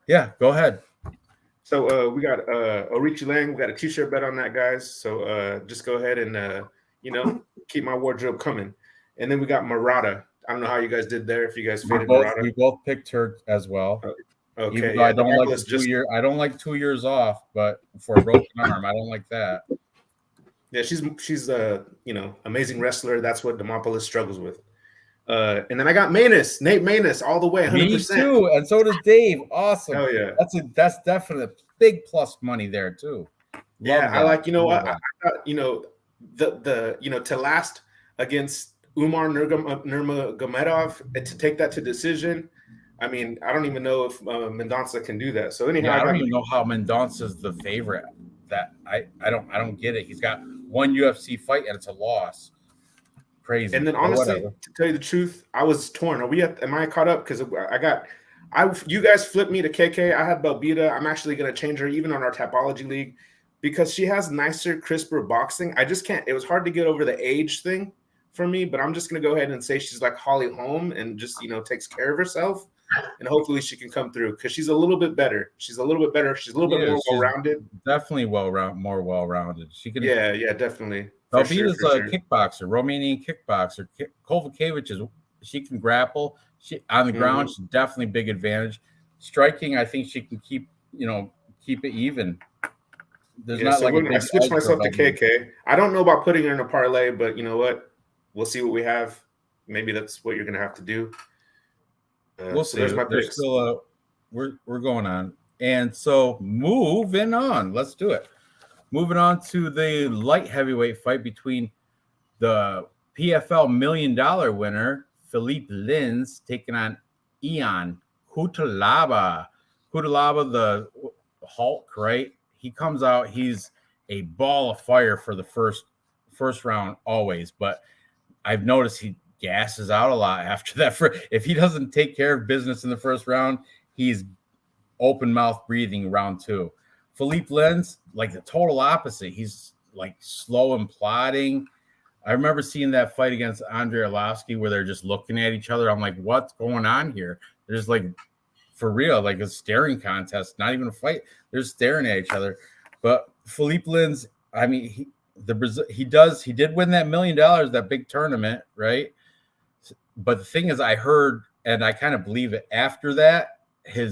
yeah, go ahead. So we got Richie Lang. We got a t-shirt bet on that, guys. So just go ahead and keep my wardrobe coming. And then we got Murata. I don't know how you guys did there. If you guys faded Murata, we both picked her as well. Okay. Even though I don't like 2 years. I don't like 2 years off, but for a broken arm, I don't like that. Yeah, she's amazing wrestler. That's what Demopolis struggles with. And then I got Nate Maness, all the way, 100%. Me too, and so does Dave. Awesome. Hell yeah, that's definitely big plus money there too. I like to last against Umar Nurmagomedov to take that to decision. I mean, I don't even know if Mendonça can do that. So anyhow, I don't even know how Mendonça's the favorite. That I don't get it. He's got one UFC fight and it's a loss. Crazy. And then honestly, to tell you the truth, I was torn. Am I caught up? Because I You guys flipped me to KK. I had Belbita. I'm actually gonna change her even on our Tapology League because she has nicer, crisper boxing. I just can't. It was hard to get over the age thing for me, but I'm just gonna go ahead and say she's like Holly Holm and just takes care of herself, and hopefully she can come through because she's a little bit better. She's a little bit better. She's a little bit more well-rounded. Definitely more well-rounded. She can. Yeah, definitely. Belbita's a kickboxer, Romanian kickboxer. Kovacevic she can grapple. She on the ground, she's definitely big advantage. Striking, I think she can keep it even. There's not so like I switched myself to KK. I don't know about putting her in a parlay, but you know what? We'll see what we have. Maybe that's what you're gonna have to do. We'll see. There's my picks. Still, we're going on, and so moving on. Let's do it. Moving on to the light heavyweight fight between the PFL $1 million winner Philippe Lins taking on Ion Cutelaba. Cutelaba, the Hulk, right? He comes out. He's a ball of fire for the first round always, but I've noticed he gasses out a lot after that. If he doesn't take care of business in the first round, he's open mouth breathing round 2. Philippe Lins, like the total opposite. He's like slow and plodding. I remember seeing that fight against Andrei Arlovsky where they're just looking at each other. I'm like, what's going on here? They're just like, for real, like a staring contest, not even a fight. They're staring at each other. But Philippe Lins, I mean, he did win that $1 million, that big tournament, right? But the thing is, I heard, and I kind of believe it, after that, he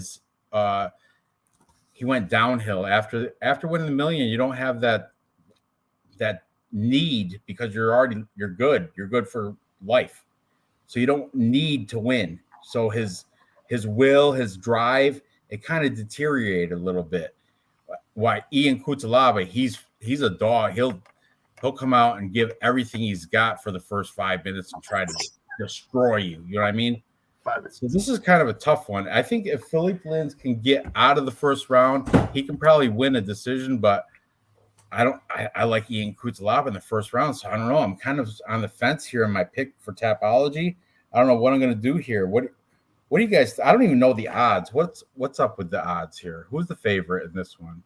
went downhill. After winning the $1 million, you don't have that need because you're good. You're good for life. So you don't need to win. So his will, his drive, it kind of deteriorated a little bit. Why Ion Cutelaba, he's a dog. He'll come out and give everything he's got for the first 5 minutes and try to destroy you. You know what I mean? So this is kind of a tough one. I think if Philippe Lins can get out of the first round, he can probably win a decision, but I like Ion Cutelaba in the first round, so I don't know. I'm kind of on the fence here in my pick for Tapology. I don't know what I'm going to do here. What do you guys? I don't even know the odds. What's up with the odds here? Who's the favorite in this one?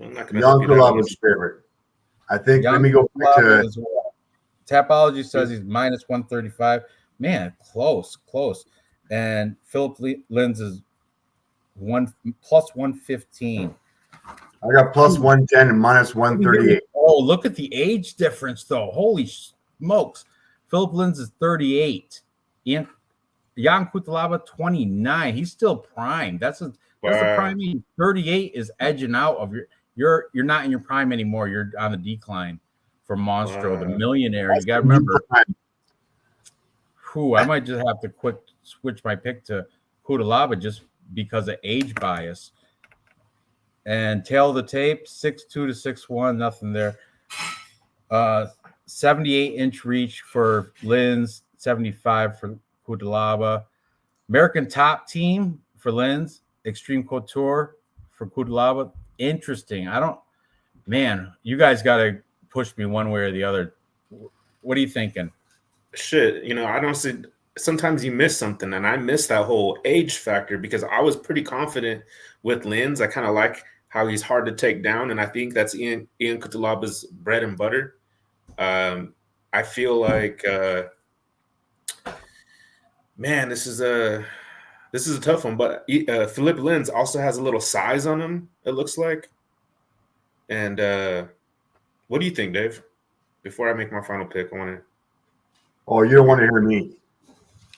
Ion Cutelaba's favorite. I think. Let me go back to as well. Tapology says he's minus 135. Man, close. And Philip Lins is plus 115. I got plus 110 and minus 138. Oh, look at the age difference, though. Holy smokes. Philip Lins is 38. Ion Cutelaba, 29. He's still prime. That's the prime. 38 is edging out of you're not in your prime anymore. You're on the decline for Monstro, the millionaire. You got to remember. I might just have to switch my pick to Cutelaba just because of age bias. And tail of the tape, 6'2" to 6'1", nothing there. 78-inch reach for Lins, 75 for Cutelaba. American Top Team for Lins, Extreme Couture for Cutelaba. Interesting. You guys got to push me one way or the other. What are you thinking? Shit, I don't see. Sometimes you miss something, and I missed that whole age factor because I was pretty confident with Lins. I kind of like how he's hard to take down, and I think that's Ion Cutelaba's bread and butter. I feel like, man, this is a tough one. But Philippe Lins also has a little size on him, it looks like. And what do you think, Dave? Before I make my final pick, I want to. Oh, you don't want to hear me.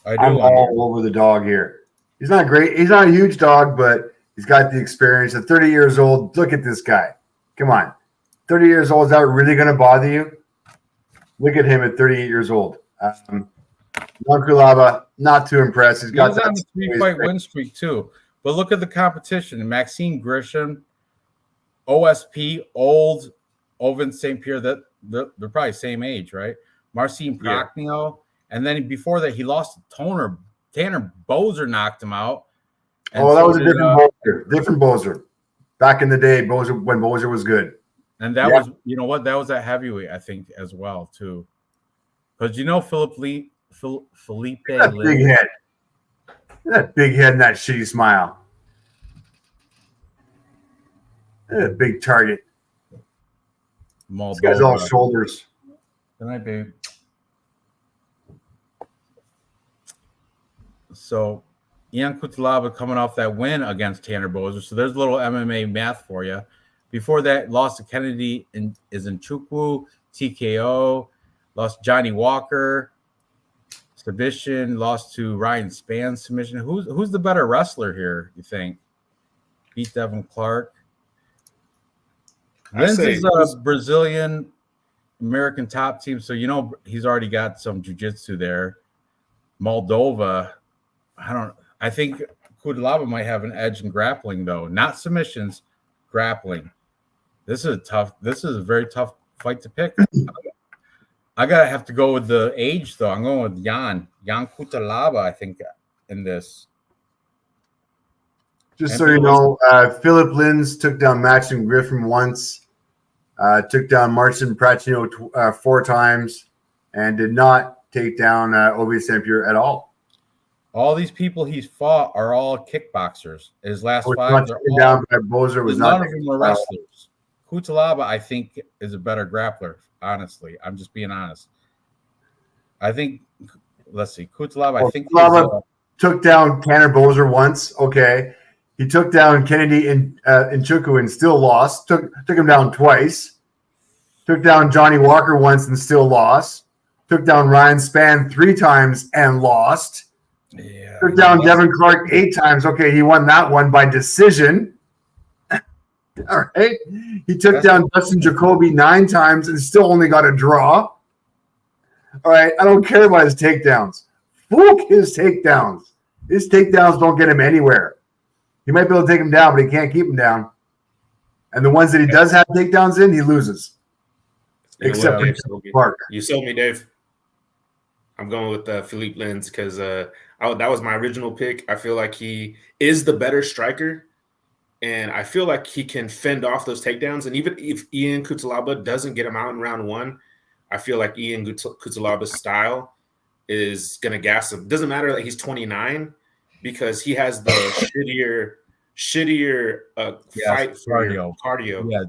I'm all over the dog here. He's not great. He's not a huge dog, but he's got the experience. At 30 years old, look at this guy. Come on. 30 years old, is that really going to bother you? Look at him at 38 years old. Ion Cutelaba, not too impressed. He's got on the 3-fight win streak, too. But look at the competition. Maxime Grisham, OSP, old, Oven St. Pierre, they're probably same age, right? Marcin Prachnio. And then before that, he lost to Tanner Bozer knocked him out. And that was a different Bozer. Back in the day, when Bozer was good. And that was, that was at heavyweight, I think, as well, too. Because Philippe big head. That big head and that shitty smile. That big target. This guy's all Moldova. shoulders. Good night, babe. So Ian Cutelaba coming off that win against Tanner Boser. So there's a little MMA math for you. Before that, lost to Kennedy is in Chukwu, TKO, lost Johnny Walker, submission, lost to Ryan Spann submission. Who's the better wrestler here, you think? Beat Devin Clark. Linz is a Brazilian American top team, so he's already got some jiu-jitsu there. Moldova, I think Cutelaba might have an edge in grappling, though. Not submissions, grappling. This is a very tough fight to pick. I gotta have to go with the age, though. I'm going with Jan Cutelaba, I think, in this. Just so you know, Philip Linz took down Maxim Griffin once, took down Marcin Pratino 4 times, and did not take down Ovi Sampier at all. All these people he's fought are all kickboxers. His last 5, they're all down by Boser was none not of them are wrestlers. Cutelaba, I think, is a better grappler. Honestly, I'm just being honest. I think. Let's see, Cutelaba. I think Cutelaba took down Tanner Boser once. Okay, he took down Kennedy in Chukwu and still lost. Took him down twice. Took down Johnny Walker once and still lost. Took down Ryan Spann 3 times and lost. Yeah, took down Devin Clark 8 times. Okay, he won that one by decision. All right. He took down Dustin Jacoby 9 times and still only got a draw. All right. I don't care about his takedowns. Fuck his takedowns. His takedowns don't get him anywhere. He might be able to take him down, but he can't keep him down. And the ones that he does have takedowns in, he loses. Except for Clark. You sold me, Dave. I'm going with Philippe Linz because that was my original pick. I feel like he is the better striker. And I feel like he can fend off those takedowns. And even if Ian Cutelaba doesn't get him out in round 1, I feel like Ian Cutelaba's style is going to gas him. Doesn't matter that he's 29 because he has the shittier fight for cardio. Yeah.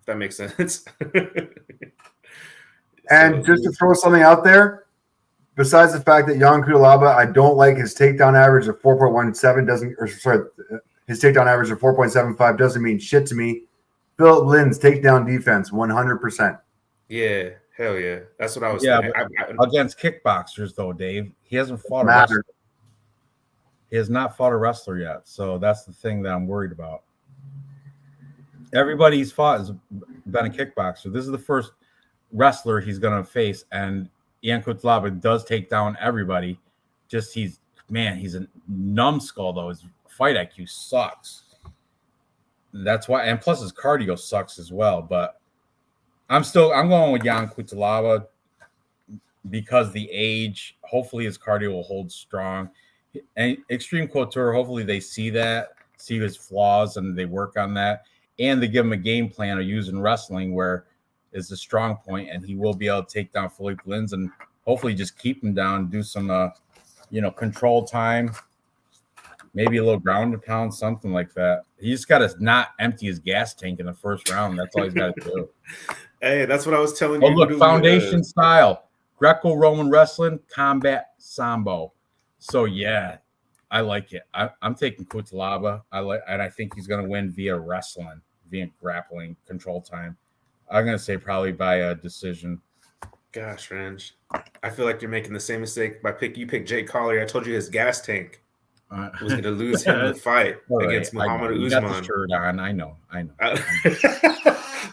If that makes sense. And just to throw something out there, besides the fact that Jan Cutelaba, I don't like his takedown average of 4.17 his takedown average of 4.75 doesn't mean shit to me. Philip Linz takedown defense 100%. Yeah, hell yeah. That's what I was thinking. Against kickboxers, though, Dave, he hasn't fought a wrestler. He has not fought a wrestler yet. So that's the thing that I'm worried about. Everybody he's fought has been a kickboxer. This is the first wrestler he's going to face. And Ian Cutelaba does take down everybody. Just he's a numbskull, though. His fight IQ sucks. That's why, and plus his cardio sucks as well. But I'm going with Jan Cutelaba because the age. Hopefully his cardio will hold strong. And Extreme Couture, hopefully they see his flaws and they work on that. And they give him a game plan of using wrestling where is the strong point, and he will be able to take down Philippe Linz and hopefully just keep him down, do some control time. Maybe a little ground and pound, something like that. He just got to not empty his gas tank in the first round. That's all he's got to do. Hey, that's what I was telling you. Oh, look, foundation style. Greco-Roman wrestling, combat sambo. So, yeah, I like it. I'm taking Cutelaba. And I think he's going to win via wrestling, via grappling, control time. I'm going to say probably by a decision. Gosh, Ranj. I feel like you're making the same mistake you picked Jake Collier. I told you his gas tank was going to lose him the fight against Muhammad Usman. Got the shirt on. I know.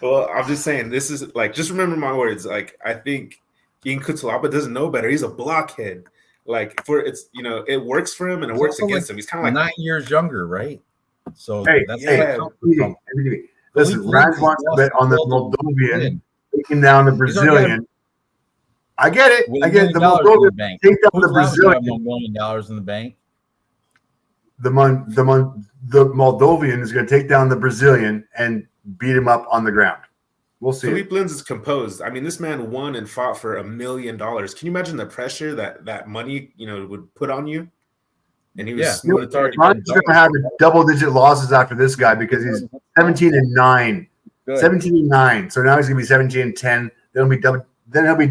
Well, I'm just saying, this is like, just remember my words. Like, I think Ian Cutelaba doesn't know better. He's a blockhead. Like, it works for him and it works against him. He's kind of like 9 years younger, right? So that's listen, Ranj wants to bet on the Moldovan taking down the Brazilian. I get it. The Moldovan take down the Brazilian. $1 million in the bank. The Moldovan is going to take down the Brazilian and beat him up on the ground. We'll see. Philippe Linz is composed. I mean, this man won and fought for $1 million. Can you imagine the pressure that money, would put on you? and he was Yeah, smooth. it's already Ron's going to have double-digit losses after this guy because he's 17-9. good. 17-9. So now he's going to be 17-10. Then he'll be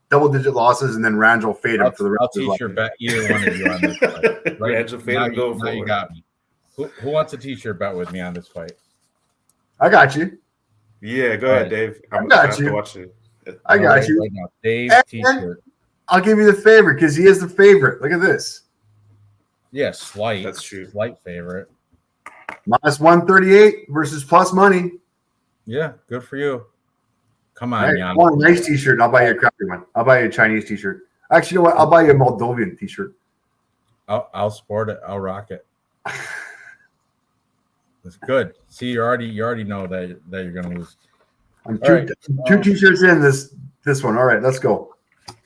double-digit losses, and then Ranj will fade him for the rest I'll of his life. t-shirt bet either one of you on this fight. Right? Ranch will fade Now and go now for you it. got me. Who wants a t-shirt bet with me on this fight? I got you. Yeah, go ahead, Dave. I'm got gonna have you. to watch it. I got Right you. now. Dave's And- t-shirt. I'll give you the favorite because he is the favorite. Look at this. Yeah, slight. That's true. Slight favorite. Minus 138 versus plus money. Yeah, good for you. Come All on, right, Jan. I want a nice t-shirt. I'll buy you a crappy one. I'll buy you a Chinese t-shirt. Actually, you know what? I'll buy you a Moldovan t-shirt. I'll sport it. I'll rock it. It's good. See, you already know that you're gonna lose. I'm All right. two t-shirts in this one. All right, let's go.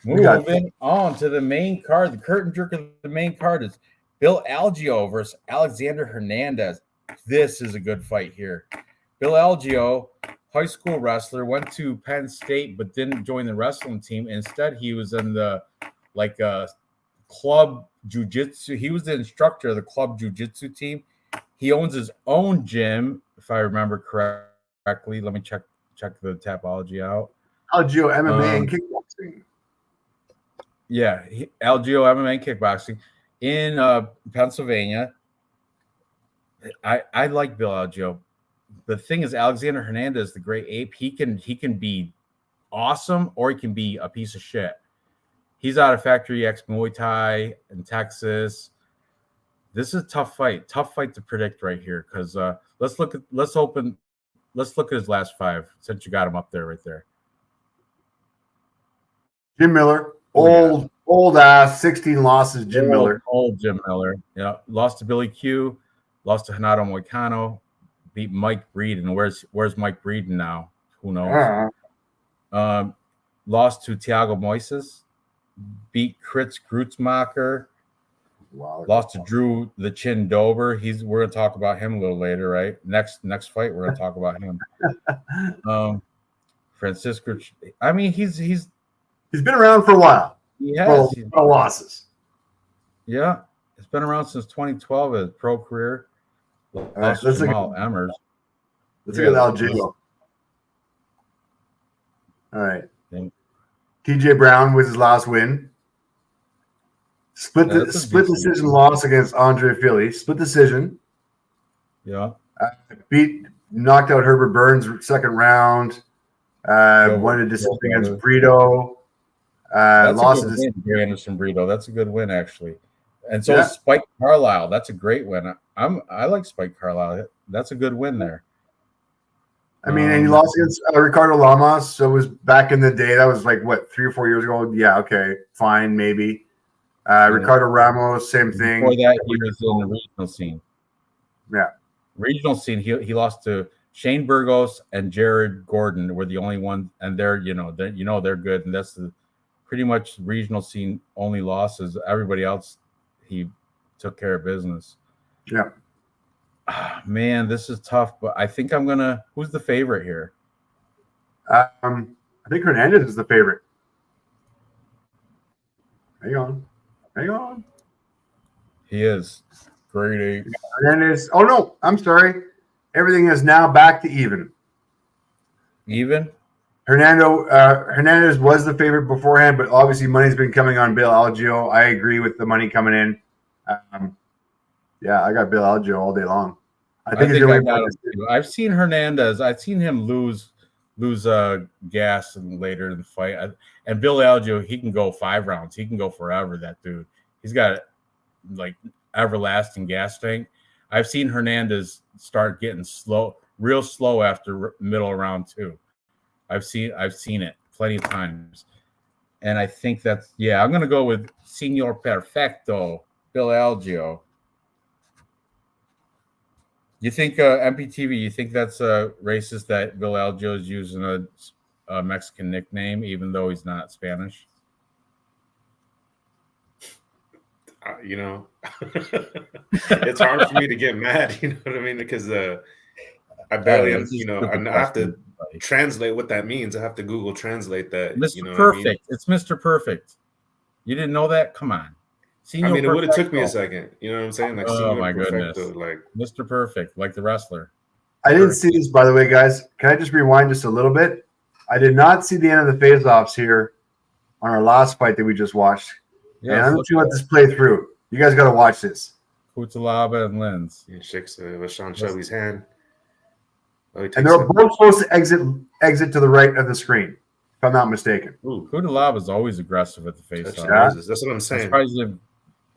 We got- Moving on to the main card. The curtain jerk of the main card is Bill Algeo versus Alexander Hernandez. This is a good fight here. Bill Algeo, high school wrestler, went to Penn State but didn't join the wrestling team. Instead, he was in the club jiu-jitsu. He was the instructor of the club jiu-jitsu team. He owns his own gym, if I remember correctly. Let me check the Tapology out. Algeo MMA and kickboxing. Yeah, Algeo MMA and kickboxing in Pennsylvania. I like Bill Algeo. The thing is, Alexander Hernandez, the great ape, he can be awesome or he can be a piece of shit. He's out of Factory X Muay Thai in Texas. This is a tough fight to predict right here because let's look at his last five since you got him up there right there. Jim Miller, old ass, 16 losses. Jim Miller. Old Jim Miller. Yeah, lost to Billy Q, lost to Hanato Moicano, beat Mike Breeden. Where's Mike Breeden now? Who knows? Lost to Thiago Moises, beat Kritz Grutzmacher, Wow. lost to Drew the Chin Dober. We're gonna talk about him a little later, right? Next fight, we're gonna talk about him. Francisco. I mean, he's been around for a while. he has. Full of losses. Yeah, it's been around since 2012 as pro career. right, Lost let's to look Jamal Emmers. Let's look at Algeo. All right. Yeah. TJ Brown was his last win. Split decision loss against Andre Philly. Split decision. Yeah. Knocked out Herbert Burns second round. Won a decision against Brito. Lost a to good win, Anderson Brito. That's a good win, actually. And so Yeah. is Spike Carlisle. That's a great win. I like Spike Carlisle. That's a good win there. I mean, and he lost against Ricardo Lamas. So it was back in the day. That was like, what, 3 or 4 years ago? Yeah, okay, fine, maybe. Ricardo Ramos, same thing. Before that, he was in the regional scene. Yeah. Regional scene, he lost to Shane Burgos and Jared Gordon were the only ones, and they're good, and that's the pretty much regional scene only losses. Everybody else, he took care of business. Yeah. Man, this is tough, but I think who's the favorite here? I think Hernandez is the favorite. Hang on. He is. Great ape. Hernandez. Oh no, I'm sorry. Everything is now back to even. Even? Hernandez was the favorite beforehand, but obviously money's been coming on Bill Algeo. I agree with the money coming in. Yeah, I got Bill Algeo all day long. I think I've seen Hernandez. I've seen him lose gas later in the fight. And Bill Algeo, he can go 5 rounds. He can go forever. That dude. He's got like everlasting gas tank. I've seen Hernandez start getting real slow after middle of round 2. I've seen it plenty of times. And I think I'm going to go with Senor Perfecto, Bill Algeo. You think MPTV? You think that's racist that Bill Algeo is using a Mexican nickname, even though he's not Spanish? It's hard for me to get mad. You know what I mean? Because I barely, I have to translate what that means. I have to Google translate that. Mr. Perfect. It's Mr. Perfect. You didn't know that? Come on. Senor I mean, it would have took me a Perfecto. second. You know what I'm saying? Like, Oh Senor my Perfecto. goodness. Like, Mr. Perfect, like the wrestler. I didn't see this, by the way, guys. Can I just rewind just a little bit? I did not see the end of the face-offs here on our last fight that we just watched. Yeah, and I'm let's just going to let this play through. You guys got to watch this. Kutalaba and Lins. he shakes Sean Shelby's hand. Oh, he And takes they're it. both supposed to exit to the right of the screen, if I'm not mistaken. Ooh, Kutalaba is always aggressive at the touch face-off. the noses. That's what I'm I'm saying. surprised he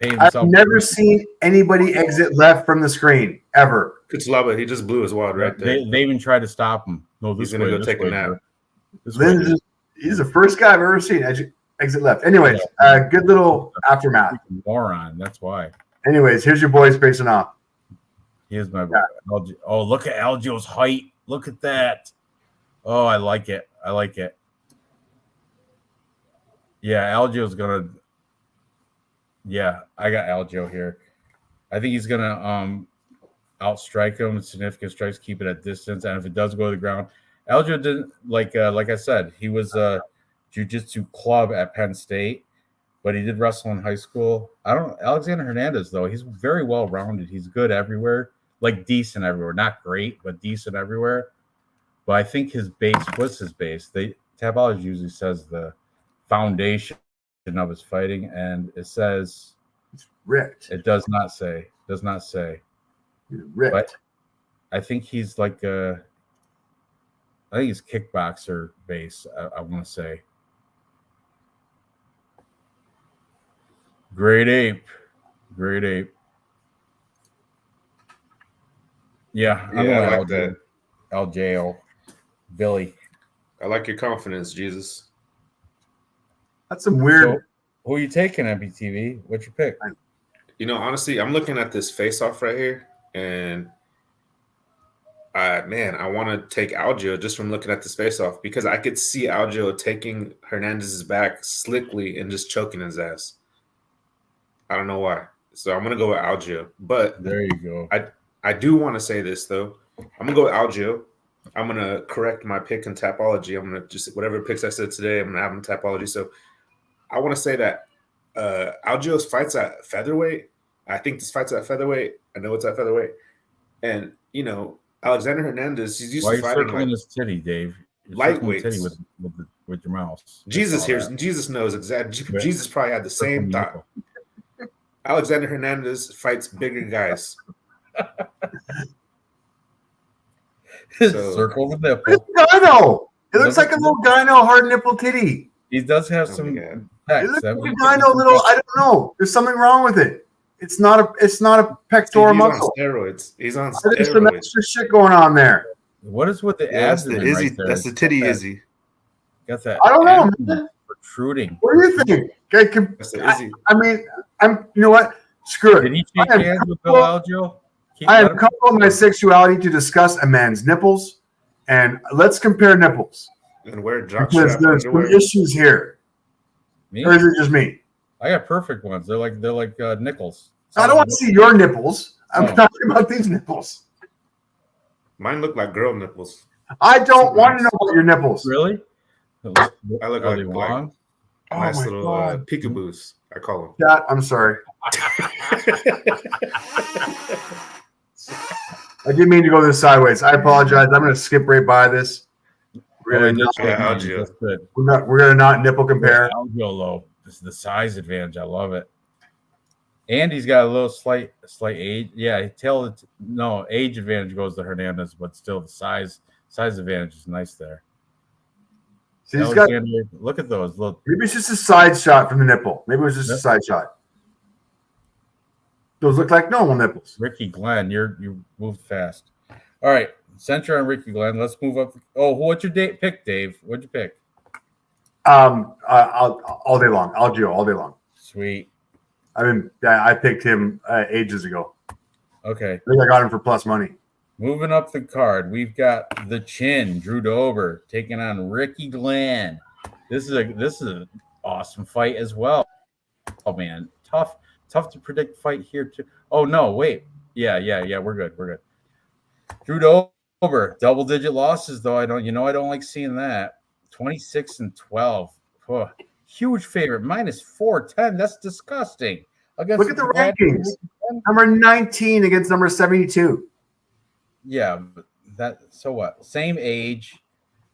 paid I've himself. never seen anybody exit left from the screen, ever. Kutalaba, he just blew his wad right there. They even tried to stop him. No, He's this gonna way. go This take a way, nap. bro. This way, Lynn dude. he's the first guy I've ever seen exit left. Anyways, good little aftermath. Freaking moron. That's why. Anyways, here's your boys facing off. Here's my oh, look at Algio's height. Look at that. Oh, I like it. I like it. Yeah, Algio's gonna. Yeah, I got Algio here. I think he's gonna outstrike him, significant strikes, keep it at distance, and if it does go to the ground, Algio didn't like I said, he was a jiu-jitsu club at Penn State, but he did wrestle in high school. Alexander Hernandez though, he's very well rounded. He's good everywhere, like decent everywhere, not great, but decent everywhere. But I think his base, what's his base? Tabology usually says the foundation of his fighting, and it says It's ripped. it does not say. He's ripped. But I think he's like I think he's kickboxer base, I want to say. Great ape. Yeah, I'm Yeah, I going like that. LJO. Billy. I like your confidence, Jesus. That's some weird. So, who are you taking, MPTV? What's your pick? You know, honestly, I'm looking at this face-off right here, and I want to take Algio just from looking at this face-off because I could see Algio taking Hernandez's back slickly and just choking his ass. I don't know why. So I'm gonna go with Algio. But There you go. I do want to say this though. I'm gonna go with Algio. I'm gonna correct my pick in Tapology. I'm gonna just whatever picks I said today, I'm gonna have them Tapology. So I want to say that Algio's fights at featherweight. I think this fight's at featherweight. I know it's at featherweight. And you know, Alexander Hernandez, he's used Why are to you fighting circling like his titty, Dave? You're circling lightweights. titty with your mouse. Jesus That's all hears that. and Jesus knows exactly. Yeah. Jesus probably had the same Circling thought. Alexander Hernandez fights bigger guys. So- Circle the nipple. It's gyno. It looks like a little gyno hard nipple titty. He does have Oh some my God. It pecs. looks That like a means- gyno little. I don't know. There's something wrong with it. It's not a pectoral He's muscle. on steroids. He's on There's some steroids. extra shit going on there. What is with the Yeah, that's the abdomen Izzy. right there? That's the It's titty got that- Izzy. Got that. I don't know, abdomen man. protruding. What do you think? Okay, That's the Izzy. I mean, you know what? Screw Did it. he shake I am hands with Bill comfortable- Algio? I am comfortable in my sexuality to discuss a man's nipples, and let's compare nipples And wear because jockstrap there's some underwear. issues here. Me? Or is it just me? I got perfect ones. They're like nickels. I don't want to see your nipples. I'm Oh. talking about these nipples. Mine look like girl nipples. I don't want to know about your nipples. Really? I look Are they like long? Oh nice my little God. peekaboos. I call Chat, I'm sorry. them. I didn't mean to go this sideways. I apologize. I'm going to skip right by this. We're Oh, going he does Yeah, shake hands. Algio. That's good. to not nipple compare. Algio low. This is the size advantage. I love it. And he's got a little slight age. Yeah, age advantage goes to Hernandez, but still the size advantage is nice there. See, he's got, Alexander, look at those. Look, maybe it's just a side shot from the nipple. Maybe it was just a Yep. side shot. Those look like normal nipples. Ricky Glenn, you moved fast. All right, center on Ricky Glenn. Let's move up. What's your pick, Dave? What'd you pick? All day long. Algio all day long. Sweet. I picked him ages ago. Okay. I think I got him for plus money. Moving up the card, we've got the Chin, Drew Dober, taking on Ricky Glenn. This is an awesome fight as well. Oh man, tough to predict fight here too. Oh no, wait. Yeah, we're good. Drew Dober, double-digit losses though. I don't like seeing that. 26-12. Oh, huge favorite, -410. That's disgusting. against Look at the Glad- rankings. Number 19 against number 72. Yeah, but so what? Same age,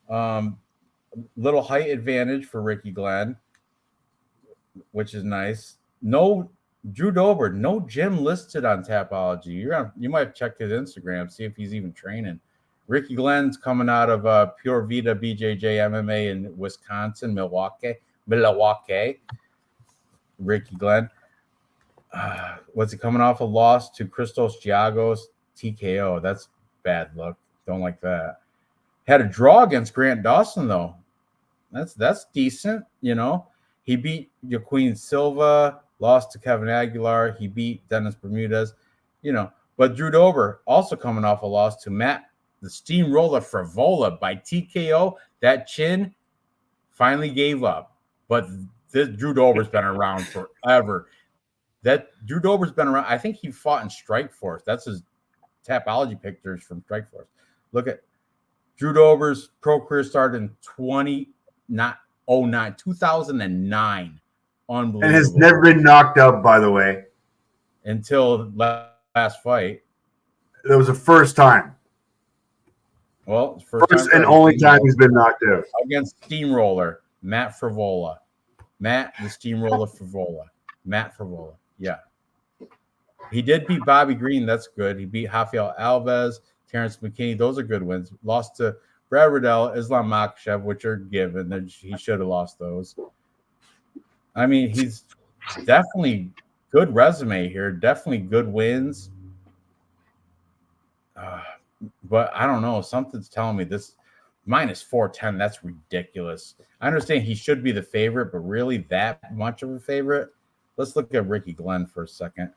little height advantage for Ricky Glenn, which is nice. No Drew Dober, no gym listed on Tapology. You might check his Instagram, see if he's even training. Ricky Glenn's coming out of Pure Vita BJJ MMA in Wisconsin, Milwaukee. Ricky Glenn. Was he coming off a loss to Christos Giagos TKO? That's bad luck. Don't like that. Had a draw against Grant Dawson though. That's decent, you know. He beat Joaquin Silva, lost to Kevin Aguilar. He beat Dennis Bermudez, you know. But Drew Dober also coming off a loss to Matt the Steamroller Frivola by TKO. That chin finally gave up. But this Drew Dober's been around forever. That Drew Dober's been around. I think he fought in Strikeforce. That's his Tapology pictures from Strikeforce. Look at Drew Dober's pro career started in 2009. Unbelievable. And has never been knocked out, by the way. Until last fight. That was the first time. Well, first and only time he's been knocked out. Against Steamroller, Matt Frivola. Matt the Steamroller Frivola. Matt Frivola. Yeah. He did beat Bobby Green. That's good. He beat Rafael Alves, Terrence McKinney. Those are good wins. Lost to Brad Riddell, Islam Makhachev, which are given. He should have lost those. I mean, he's definitely good resume here. Definitely good wins. But I don't know. Something's telling me this minus 410. That's ridiculous. I understand he should be the favorite, but really that much of a favorite? Let's look at Ricky Glenn for a second.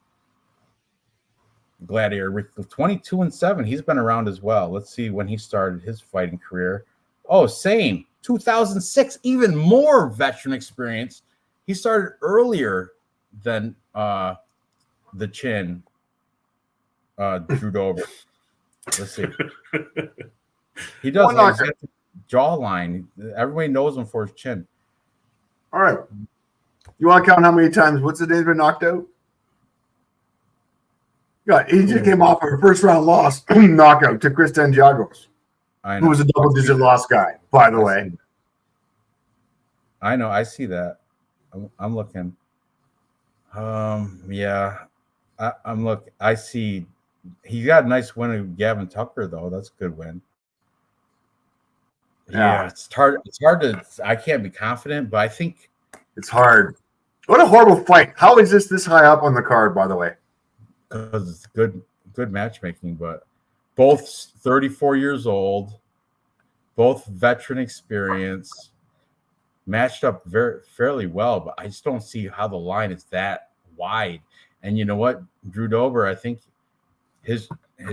Gladiator, 22-7. He's been around as well. Let's see when he started his fighting career. Oh, same. 2006, even more veteran experience. He started earlier than the chin, Drew Dober. Let's see. He does have the jawline. Everybody knows him for his chin. All right. You want to count how many times? What's the name been knocked out? Yeah, he just came off of a first round loss knockout to Christian Giagos, who was a double-digit loss guy, by the way. I know. I see that. I'm looking. Yeah. I'm looking. I see. He got a nice win with Gavin Tucker, though. That's a good win. Yeah, it's hard. It's hard to. I can't be confident, but I think it's hard. What a horrible fight! How is this high up on the card? By the way, because it's good matchmaking. But both 34 years old, both veteran experience, matched up fairly well. But I just don't see how the line is that wide. And you know what, Drew Dober, I think his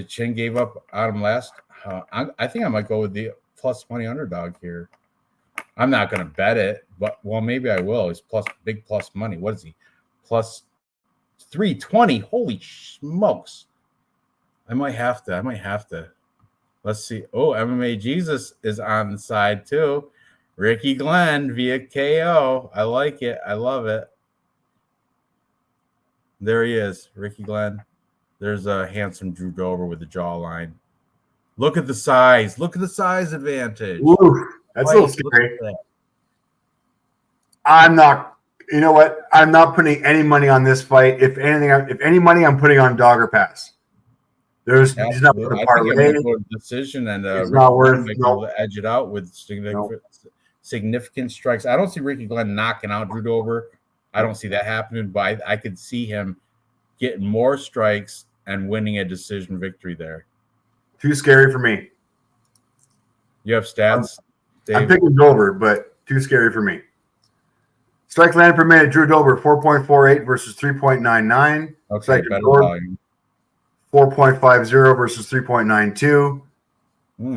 chin gave up on him last. I think I might go with the plus money underdog here. I'm not going to bet it, but maybe I will. He's big plus money. What is he? Plus 320. Holy smokes! I might have to. Let's see. Oh, MMA Jesus is on the side too. Ricky Glenn via KO. I like it. I love it. There he is, Ricky Glenn. There's a handsome Drew Dober with the jawline. Look at the size. Look at the size advantage. Ooh, that's a little scary. I'm not. You know what? I'm not putting any money on this fight. If any money, I'm putting on dog or pass. He's not worth a parlay. Decision and it's not worth to edge it out with significant strikes. I don't see Ricky Glenn knocking out Drew Dober. I don't see that happening, but I could see him getting more strikes and winning a decision victory there. Too scary for me. You have stats? I'm picking Dober, but too scary for me. Strike landed per minute, Drew Dober, 4.48 versus 3.99. Okay, better volume. 4.50 versus 3.92.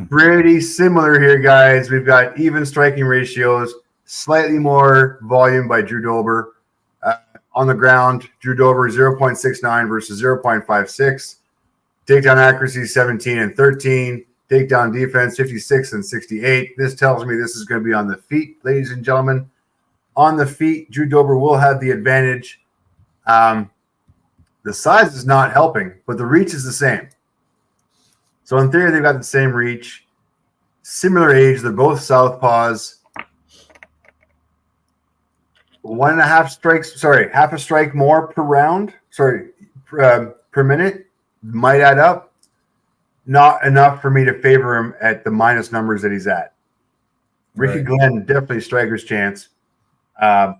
Pretty similar here, guys. We've got even striking ratios, slightly more volume by Drew Dober. On the ground, Drew Dober 0.69 versus 0.56. Takedown accuracy 17 and 13. Takedown defense 56 and 68. This tells me this is going to be on the feet, ladies and gentlemen. On the feet, Drew Dober will have the advantage. The size is not helping, but the reach is the same. So in theory, they've got the same reach, similar age. They're both southpaws. 1.5 strikes. Sorry, half a strike more per round. Sorry, per minute might add up. Not enough for me to favor him at the minus numbers that he's at. Ricky Right. Glenn, definitely striker's chance. Dog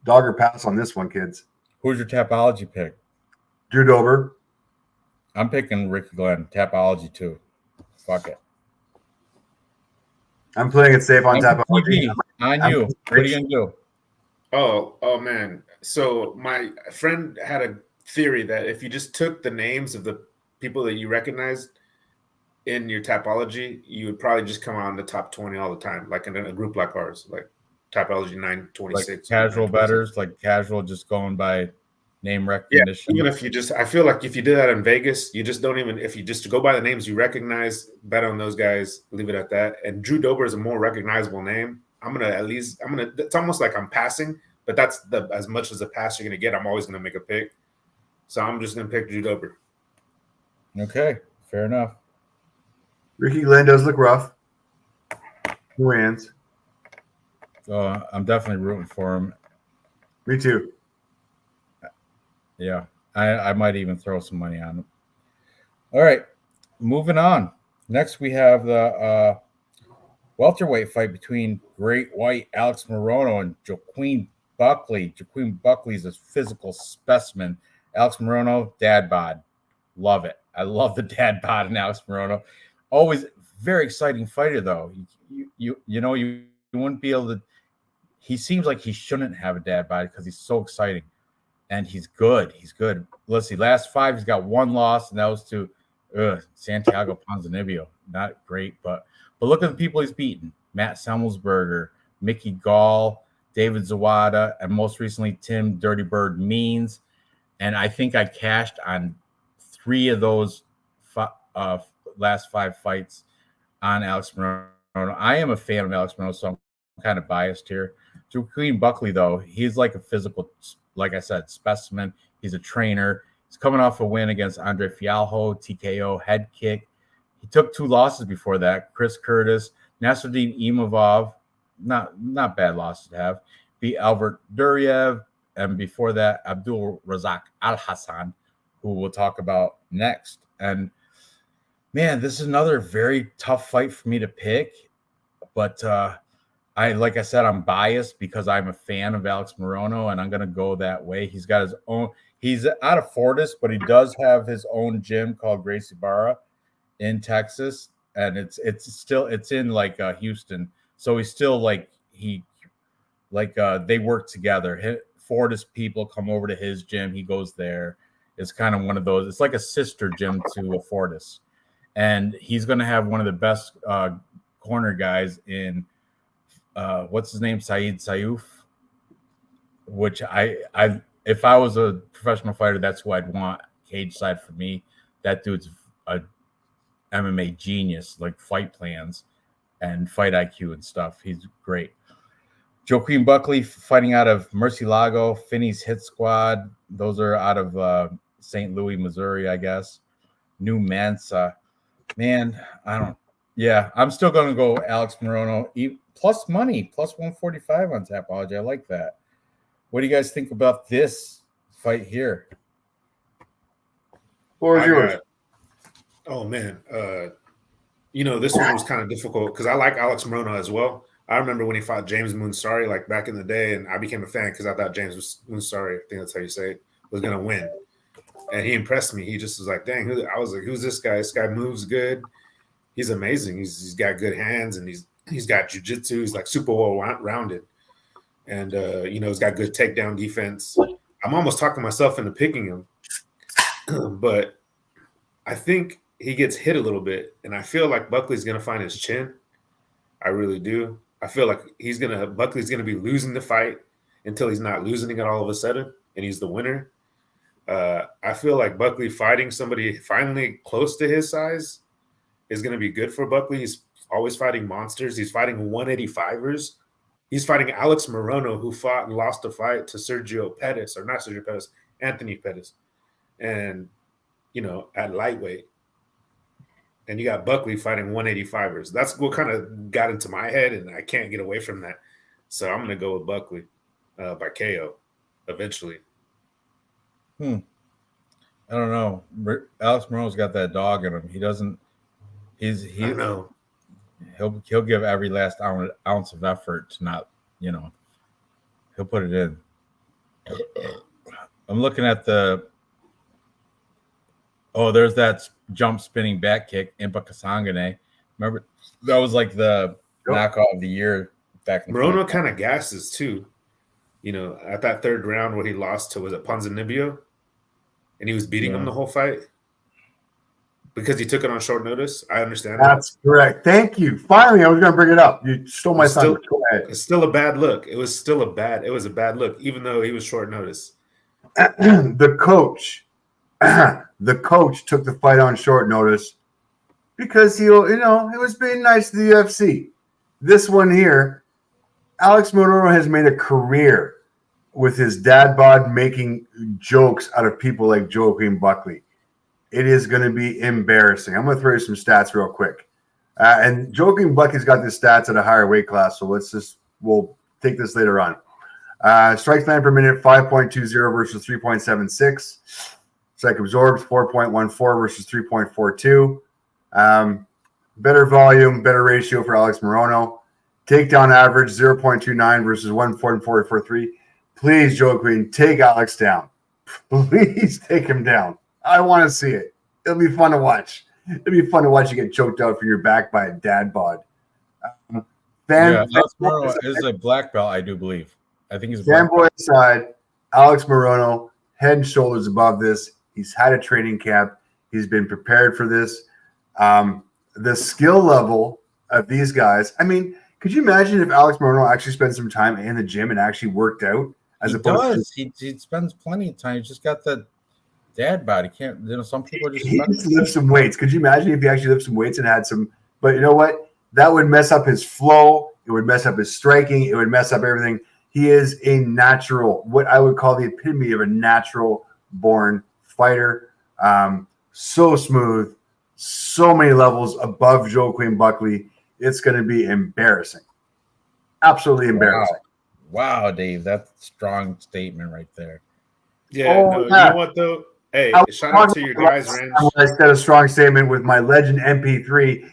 or pass on this one, kids. Who's your Tapology pick? Drew Dober. I'm picking Ricky Glenn. Tapology too. Fuck it. I'm playing it safe on Tapology. MPTV, on you. What are you gonna do? Oh man. So my friend had a theory that if you just took the names of the people that you recognized in your Tapology, you would probably just come out in the top 20 all the time, like in a group like ours, like Tapology 926. Like casual bettors, like casual, just going by name Yeah, recognition. even if you just, I feel like if you did that in Vegas, you just don't even, if you just go by the names you recognize, bet on those guys, leave it at that. And Drew Dober is a more recognizable name. It's almost like I'm passing, but that's as much as a pass you're going to get. I'm always going to make a pick. So I'm just going to pick Drew Dober. Okay, fair enough. Ricky Glenn does look rough. Who wins? So I'm definitely rooting for him. Me too. Yeah, I might even throw some money on him. All right, moving on. Next, we have the welterweight fight between Great White Alex Morono and Joaquin Buckley. Joaquin Buckley is a physical specimen. Alex Morono, dad bod. Love it. I love the dad bod in Alex Morono. Always very exciting fighter, though. You wouldn't be able to. He seems like he shouldn't have a dad bod because he's so exciting, and he's good. He's good. Let's see. Last 5, he's got 1 loss, and that was to Santiago Ponzinibbio. Not great, but look at the people he's beaten: Matt Semmelsberger, Mickey Gall, David Zawada, and most recently Tim Dirty Bird Means. And I think I cashed on 3 of those last 5 fights on Alex Morono. I am a fan of Alex Morono, so I'm kind of biased here. Joaquin Buckley, though, he's like a physical, like I said, specimen. He's a trainer. He's coming off a win against Andre Fialho, TKO, head kick. He took 2 losses before that. Chris Curtis, Nasruddin Imavov, not bad losses to have. Beat Albert Duryev, and before that, Abdul Razak Al Hassan, who we'll talk about next. And man, this is another very tough fight for me to pick. But like I said, I'm biased because I'm a fan of Alex Morono, and I'm going to go that way. He's got his own. He's out of Fortis, but he does have his own gym called Gracie Barra in Texas, and it's in like Houston. So he's still they work together. Fortis people come over to his gym. He goes there. It's kind of one of those. It's like a sister gym to a Fortis, and he's going to have one of the best corner guys in what's his name, Saeed Sayouf, which I if I was a professional fighter, that's who I'd want cage side for me. That dude's a MMA genius, like fight plans and fight IQ and stuff. He's great. Joaquin Buckley fighting out of Murcielago, Finney's Hit Squad. Those are out of St. Louis, Missouri, I guess. New Mansa. Man, I'm still going to go Alex Morono. Plus money, plus 145 on Tapology. I like that. What do you guys think about this fight here? What was yours? Oh, man. This one was kind of difficult because I like Alex Morono as well. I remember when he fought James Moonsari, like back in the day, and I became a fan because I thought James Moonsari, I think that's how you say it, was going to win. And he impressed me. He just was like, dang, I was like, who's this guy? This guy moves good. He's amazing. He's got good hands, and he's got jiu-jitsu. He's like super well-rounded. And, he's got good takedown defense. I'm almost talking myself into picking him. But I think he gets hit a little bit, and I feel like Buckley's going to find his chin. I really do. I feel like Buckley's going to be losing the fight until he's not losing it all of a sudden, and he's the winner. I feel like Buckley fighting somebody finally close to his size is going to be good for Buckley. He's always fighting monsters. He's fighting 185ers. He's fighting Alex Morono, who fought and lost a fight to Anthony Pettis. and at lightweight, and you got Buckley fighting 185ers. That's what kind of got into my head, and I can't get away from that. So I'm gonna go with Buckley by KO eventually. I don't know. Alex Morono's got that dog in him. He doesn't. I know. He'll give every last ounce of effort to not. He'll put it in. I'm looking at there's that jump spinning back kick, Impa Kasangane. Remember, that was like the knockout of the year back in Morono kind of gasses too. At that third round where he lost to, was it Ponzinibbio? And he was beating him the whole fight because he took it on short notice. I understand That's correct. Thank you. Finally, I was going to bring it up. You stole my thunder. Go ahead. It's still a bad look. It was a bad look, even though he was short notice. The coach took the fight on short notice because he was being nice to the UFC. This one here, Alex Morono has made a career with his dad bod making jokes out of people like Joaquin Buckley. It is going to be embarrassing. I'm going to throw you some stats real quick. And Joaquin Buckley's got the stats at a higher weight class, so we'll take this later on. Strikes land per minute, 5.20 versus 3.76. Strike absorbed, 4.14 versus 3.42. Better volume, better ratio for Alex Morono. Takedown average, 0.29 versus 1.443. Please, Joaquin, take Alex down. Please take him down. I want to see it. It'll be fun to watch. It'll be fun to watch you get choked out from your back by a dad bod. Alex Morono is a black belt, I do believe. I think he's a black fanboy aside, Alex Morono, head and shoulders above this. He's had a training camp. He's been prepared for this. The skill level of these guys. I mean, could you imagine if Alex Morono actually spent some time in the gym and actually worked out? He spends plenty of time. He's just got the dad body. Can't some people just lift some weights. Could you imagine if he actually lifted some weights and had some? But you know what? That would mess up his flow. It would mess up his striking. It would mess up everything. He is a natural, what I would call the epitome of a natural born fighter. So smooth, so many levels above Joaquin Buckley. It's going to be embarrassing. Absolutely embarrassing. Wow, Dave, that's a strong statement right there. Yeah, you know what though? Hey, shout out to your guys, Ranj. I said a strong statement with my Legend MP3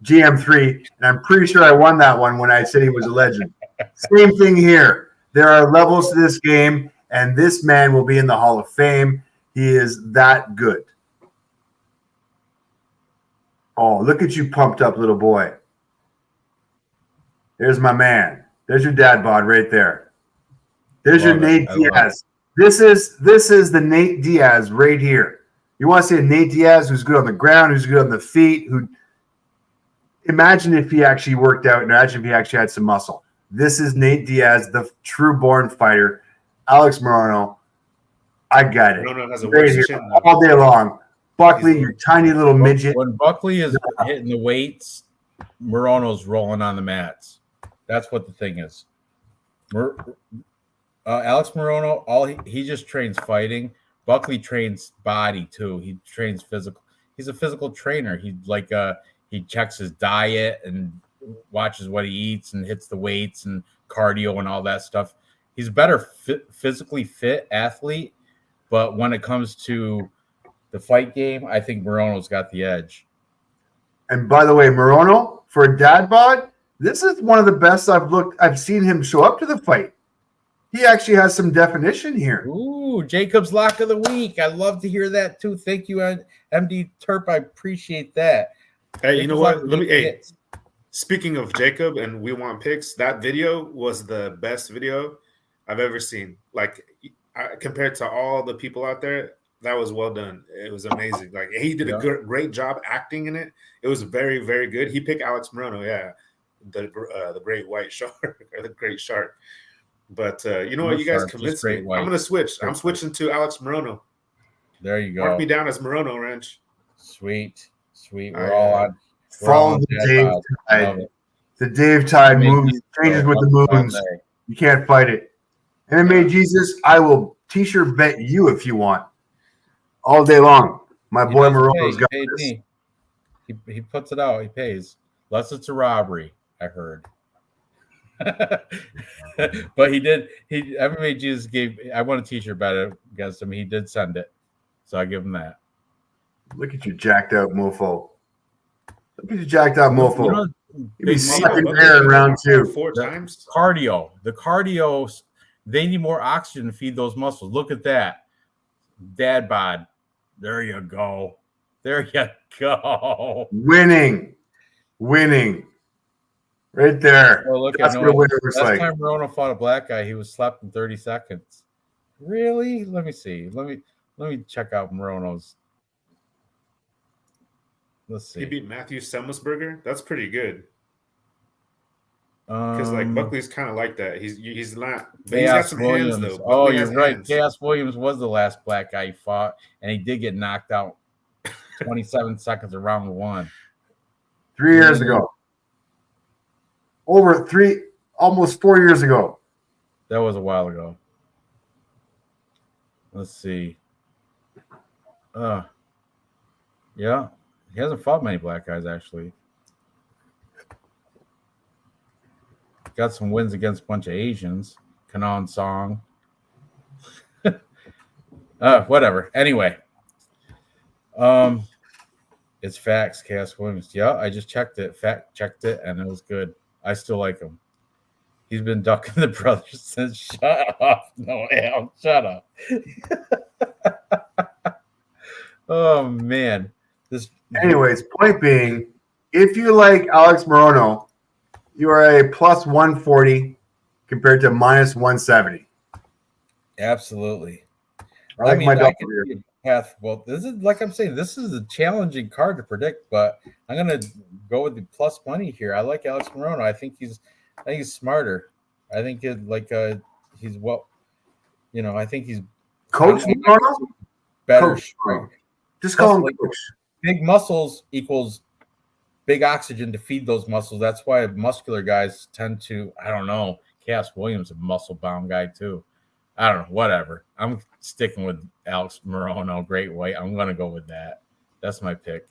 GM3, and I'm pretty sure I won that one when I said he was a legend. Same thing here. There are levels to this game, and this man will be in the Hall of Fame. He is that good. Oh, look at you pumped up, little boy. There's my man. There's your dad bod right there. There's your Nate Diaz. This is the Nate Diaz right here. You want to see a Nate Diaz who's good on the ground, who's good on the feet, imagine if he actually worked out, imagine if he actually had some muscle. This is Nate Diaz, the true born fighter. Alex Morono, I got it. Morono has a right here, all day long. Buckley, your tiny little midget. When Buckley is hitting the weights, Morono's rolling on the mats. That's what the thing is. Alex Morono, he just trains fighting. Buckley trains body too. He trains physical. He's a physical trainer. He checks his diet and watches what he eats and hits the weights and cardio and all that stuff. He's a better physically fit athlete, but when it comes to the fight game, I think Morono's got the edge. And by the way, Morono, for a dad bod, this is one of the best I've seen him show up to the fight. He actually has some definition here. Ooh, Jacob's lock of the week. I love to hear that too. Thank you, MD Terp. I appreciate that. Hey, you know what? Speaking of Jacob and we want picks, that video was the best video I've ever seen. Like compared to all the people out there, that was well done. It was amazing. Like he did a great job acting in it. It was very, very good. He picked Alex Morono, the great white shark or the great shark. But you know what? You guys convinced me. I'm going to switch. I'm switching to Alex Morono. There you go. Mark me down as Morono, Ranch. Sweet. We're all on. Follow the Dave Tide. The Dave Tide moves, changes with the moves. You can't fight it. MMA Jesus, I will t-shirt bet you if you want, all day long. My He boy does Morono's pay. got He paid this. me. He puts it out. He pays. Unless it's a robbery, I heard. But he did. MMA Jesus gave. I won a t-shirt bet against him. He did send it, so I give him that. Look at you, jacked out mofo. Look at you, jacked out mofo. You know, You'd be big sucking mofo. air in round 2. 4 The times. cardio. They need more oxygen to feed those muscles. Look at that, dad bod. There you go. There you go. Winning. Right there. Oh, look That's at what a Noah. winner looks Last like. time Rona fought a black guy, he was slept in 30 seconds. Really? Let me see. Let me check out Morono's. Let's He see. beat Matthew Semelsberger. That's pretty good. Because like Buckley's kind of like that. He's not. But he's got Chaos some Williams. hands though. Oh, Buckley you're has right. hands. Chaos Williams was the last black guy he fought, and he did get knocked out 27 seconds of round 1. 3 years ago. Almost 4 years ago. That was a while ago. Let's see. Yeah. He hasn't fought many black guys, actually. Got some wins against a bunch of Asians. Kanan Song. Whatever. Anyway. It's facts, Chaos Williams. Yeah, I just checked it. Fact checked it, and it was good. I still like him. He's been ducking the brothers since. Shut up. No, Al, shut up. Oh, man. Anyways, point being, if you like Alex Morono, you are a plus 140 compared to minus 170. Absolutely. I like my I double can here. see a path. Well, this is like I'm saying, this is a challenging card to predict, but I'm gonna go with the plus money here. I like Alex Morono. I think he's smarter. I think he's I think he's Coach Morono? better. Coach Morono. Just call him coach. Big muscles equals big oxygen to feed those muscles. That's why muscular guys tend to, I don't know, Cass Williams, a muscle bound guy too. I don't know, whatever. I'm sticking with Alex Morono, great weight. I'm going to go with that. That's my pick.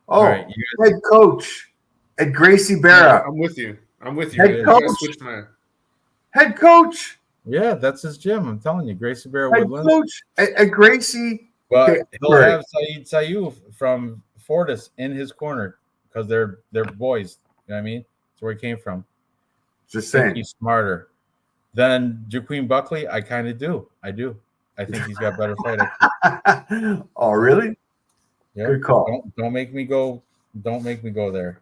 Oh, right, head coach at Gracie Barra. I'm with you. Head coach. Switch my... Head coach. Yeah, that's his gym. I'm telling you, Gracie Barra Head Woodlands. coach at Gracie. But Okay, he'll have Saeed Sayuf from Fortis in his corner because they're boys. You know what I mean? That's where he came from. Just I think saying. he's smarter than Jaqueen Buckley. I kind of do. I do. I think he's got better fighting. Oh, really? Yeah. Good call. Don't make me go. Don't make me go there.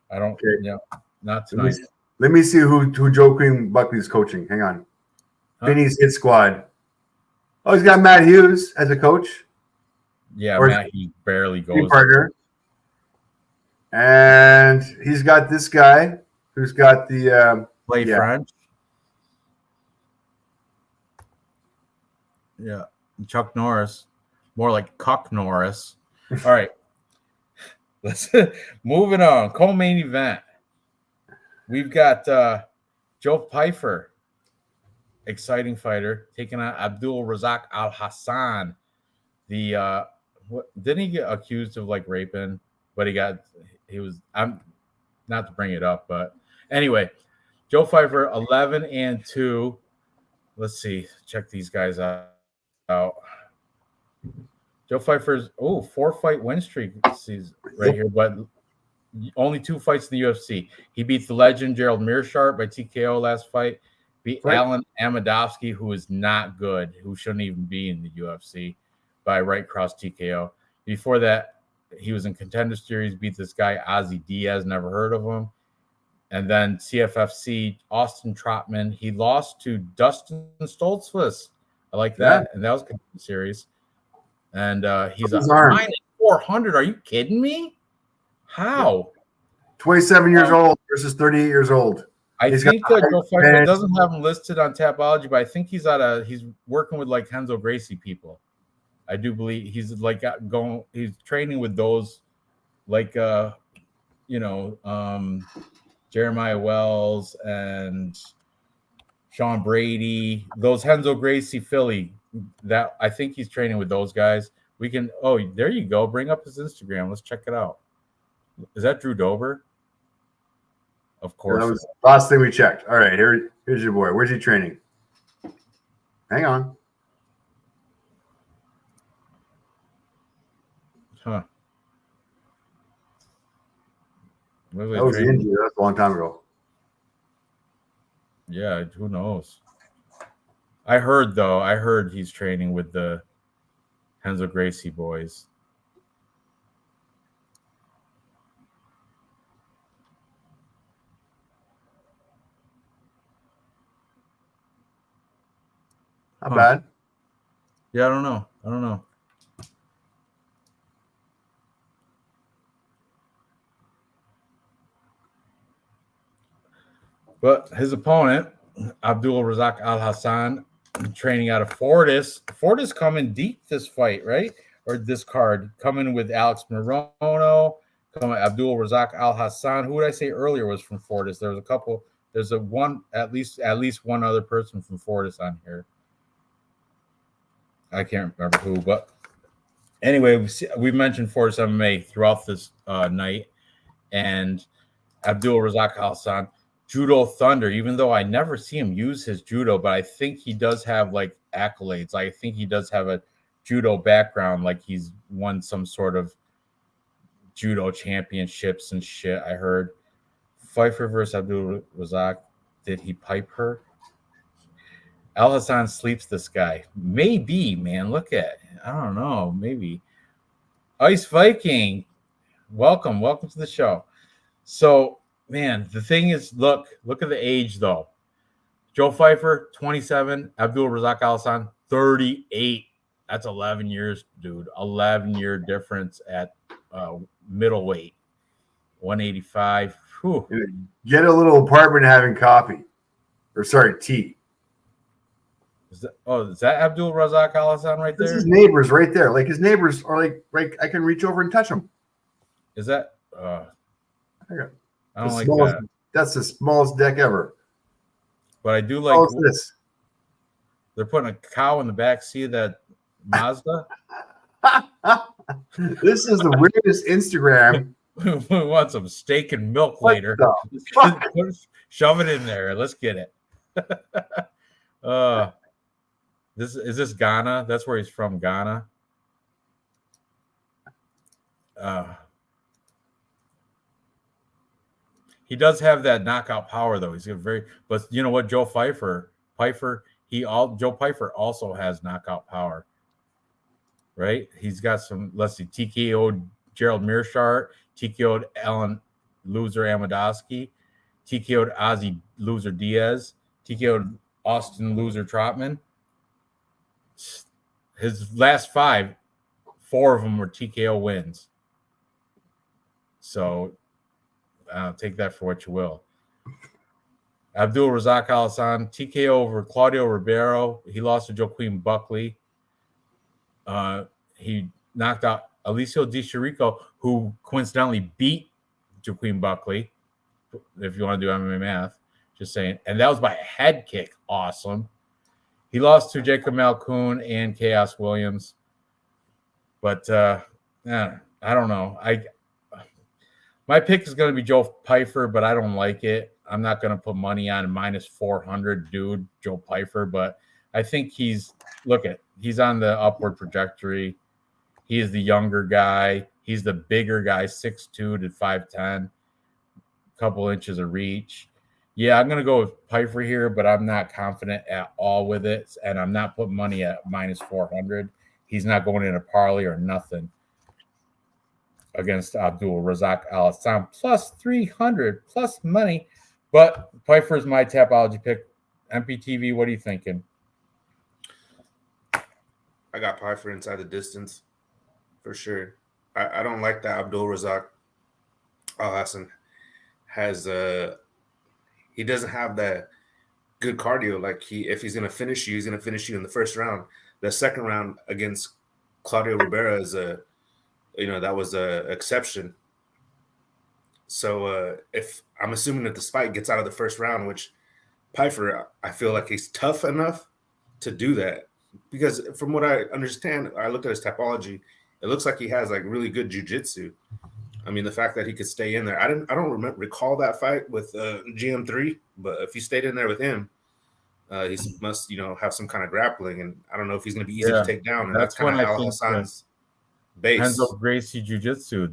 I don't. Okay. Yeah. Not tonight. Let me see who Joaquin Buckley's coaching. Hang on. Vinny's hit squad. Oh, he's got Matt Hughes as a coach. Yeah, Or Matt, he barely goes. Partner. And he's got this guy who's got the Play French. Yeah, Chuck Norris, more like Cuck Norris. All right, let's moving on. Co-main event. We've got Joe Pyfer, exciting fighter, taking on Abdul Razak Al Hassan. Didn't he get accused of like raping? But I'm not to bring it up, but anyway, Joe Pyfer 11-2. Let's see, check these guys out. Joe Pyfer's 4-fight win streak right here, but only 2 fights in the UFC. He beat the legend Gerald Meerschaert by TKO last fight. Beat Alan Amadovsky, who is not good, who shouldn't even be in the UFC, by right cross TKO. Before that, he was in Contender Series, beat this guy Ozzy Diaz, never heard of him. And then CFFC, Austin Trotman. He lost to Dustin Stoltzfus. I like that. Yeah. And that was Contender Series. And he's a minus 400. Are you kidding me? How? 27 years old versus 38 years old. I think Joe Pyfer doesn't have him listed on Tapology, but I think he's working with like Henzo Gracie people. I do believe he's like he's training with those like Jeremiah Wells and Sean Brady, those Renzo Gracie Philly. That I think he's training with those guys. We can. Oh, there you go. Bring up his Instagram. Let's check it out. Is that Drew Dober? Of course. That was the last thing we checked. All right, here's your boy. Where's he training? Hang on. Huh. That was the injury. That's a long time ago. Yeah, who knows? I heard he's training with the Renzo Gracie boys. Not bad. Yeah, I don't know. But his opponent, Abdul Razak Al Hassan, training out of Fortis. Fortis coming deep this fight, right? Or this card coming with Alex Morono, coming Abdul Razak Al Hassan. Who would I say earlier was from Fortis? There was a couple. There's at least one other person from Fortis on here. I can't remember who, but anyway, we mentioned Fortis MMA throughout this night, and Abdul Razak Al Hassan. Judo Thunder, even though I never see him use his judo, but I think he does have like accolades. I think he does have a judo background, like he's won some sort of judo championships and shit. I heard Pfeiffer versus Abdul Razak. Did he pipe her? Al Hassan sleeps this guy. Maybe, man. Look at, I don't know. Maybe. Ice Viking, welcome to the show. So, man, the thing is, look at the age though. Joe Pfeiffer, 27. Abdul Razak Al Hassan, 38. That's 11 years, dude. 11-year difference at middleweight. 185. Whew. Get a little apartment having coffee. Or sorry, tea. Is that Abdul Razak Al Hassan right there? This is neighbors right there. Like his neighbors are like right. I can reach over and touch them. Is that? I don't like smallest, that. That's the smallest deck ever. But I do like this. They're putting a cow in the back seat of that Mazda. This is the weirdest Instagram. We want some steak and milk What later. the fuck? Shove it in there. Let's get it. Is this Ghana? That's where he's from, Ghana. He does have that knockout power, though. He's but you know what, Joe Pfeiffer, Joe Pfeiffer also has knockout power, right? He's got some. Let's see, TKO'd Gerald Mearshart, TKO'd Alan Loser Amadowski, TKO'd Ozzy Loser Diaz, TKO'd Austin Loser Trotman. His last 4 of them were TKO wins. So take that for what you will. Abdul Razak Al Hassan, TKO over Claudio Ribeiro. He lost to Joaquin Buckley. He knocked out Alicio Di Chirico, who coincidentally beat Joaquin Buckley, if you want to do MMA math. Just saying. And that was by a head kick. Awesome. He lost to Jacob Malkoon and Chaos Williams. But I don't know. My pick is going to be Joe Pfeiffer, but I don't like it. I'm not going to put money on -400 dude, Joe Pfeiffer, but I think he's on the upward trajectory. He is the younger guy. He's the bigger guy, 6'2" to 5'10", couple inches of reach. Yeah, I'm going to go with Pfeiffer here, but I'm not confident at all with it, and I'm not putting money at -400. He's not going in a parlay or nothing against Abdul Razak Al Hassan, +300, plus money. But Pfeiffer is my Tapology pick. MPTV, what are you thinking? I got Pfeiffer inside the distance for sure. I don't like that Abdul Razak Al Hassan has he doesn't have that good cardio. Like if he's gonna finish you, he's gonna finish you in the first round. The second round against Claudio Ribera is that was a exception. So if I'm assuming that the fight gets out of the first round, which Pfeiffer, I feel like he's tough enough to do that, because from what I understand, I looked at his typology. It looks like he has like really good jujitsu. I mean, the fact that he could stay in there, I don't recall that fight with GM3, but if he stayed in there with him, he must have some kind of grappling, and I don't know if he's going to be easy to take down. And that's kind of Al Hassan's base. Renzo Gracie Jiu-Jitsu.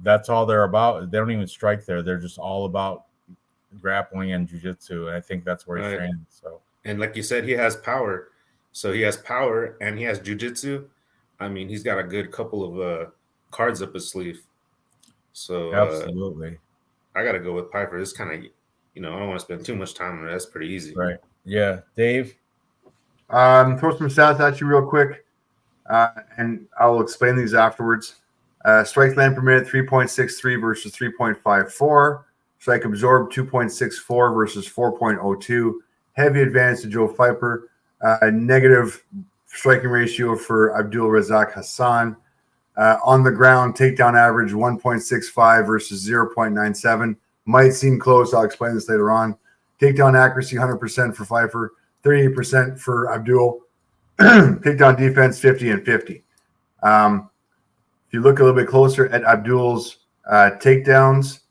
That's all they're about. They don't even strike there. They're just all about grappling and jiu-jitsu, and I think that's where he trains. So, and like you said, he has power. So he has power and he has jiu-jitsu. I mean, he's got a good couple of cards up his sleeve. So absolutely, I got to go with Piper. It's kind of, I don't want to spend too much time on it. That's pretty easy, right? Yeah, Dave. Throw some stats at you real quick, and I'll explain these afterwards. Strike land per minute 3.63 versus 3.54. Strike absorbed 2.64 versus 4.02. Heavy advantage to Joe Pfeiffer. Negative striking ratio for Abdul Razak Hassan. On the ground, takedown average 1.65 versus 0.97. Might seem close. I'll explain this later on. Takedown accuracy 100% for Pfeiffer, 38% for Abdul. Takedown defense 50 and 50. If you look a little bit closer at Abdul's takedowns,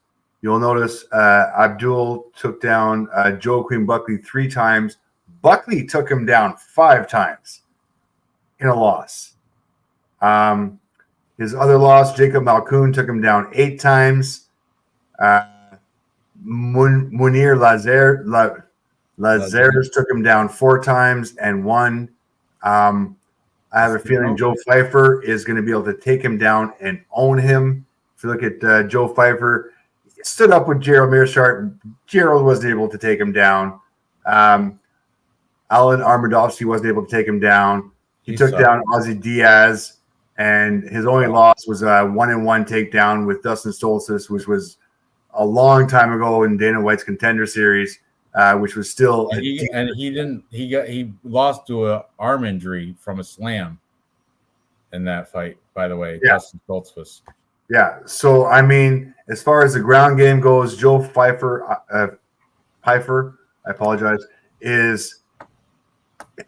you'll notice Abdul took down Joe Queen Buckley 3 times. Buckley took him down 5 times in a loss. His other loss, Jacob Malkoun, took him down 8 times. Munir Lazares took him down 4 times and won. I have a feeling Joe Pfeiffer is going to be able to take him down and own him. If you look at Joe Pfeiffer, he stood up with Gerald Meerschaert. Gerald wasn't able to take him down. Alan Armadovsky wasn't able to take him down. He took down Ozzy Diaz, and his only loss was a 1-1 takedown with Dustin Stoltzfus, which was a long time ago in Dana White's Contender Series, which was still he lost to an arm injury from a slam in that fight, by the way. Yeah. Dustin Stoltzfus. Yeah. So I mean, as far as the ground game goes, Joe Pfeiffer, I apologize, is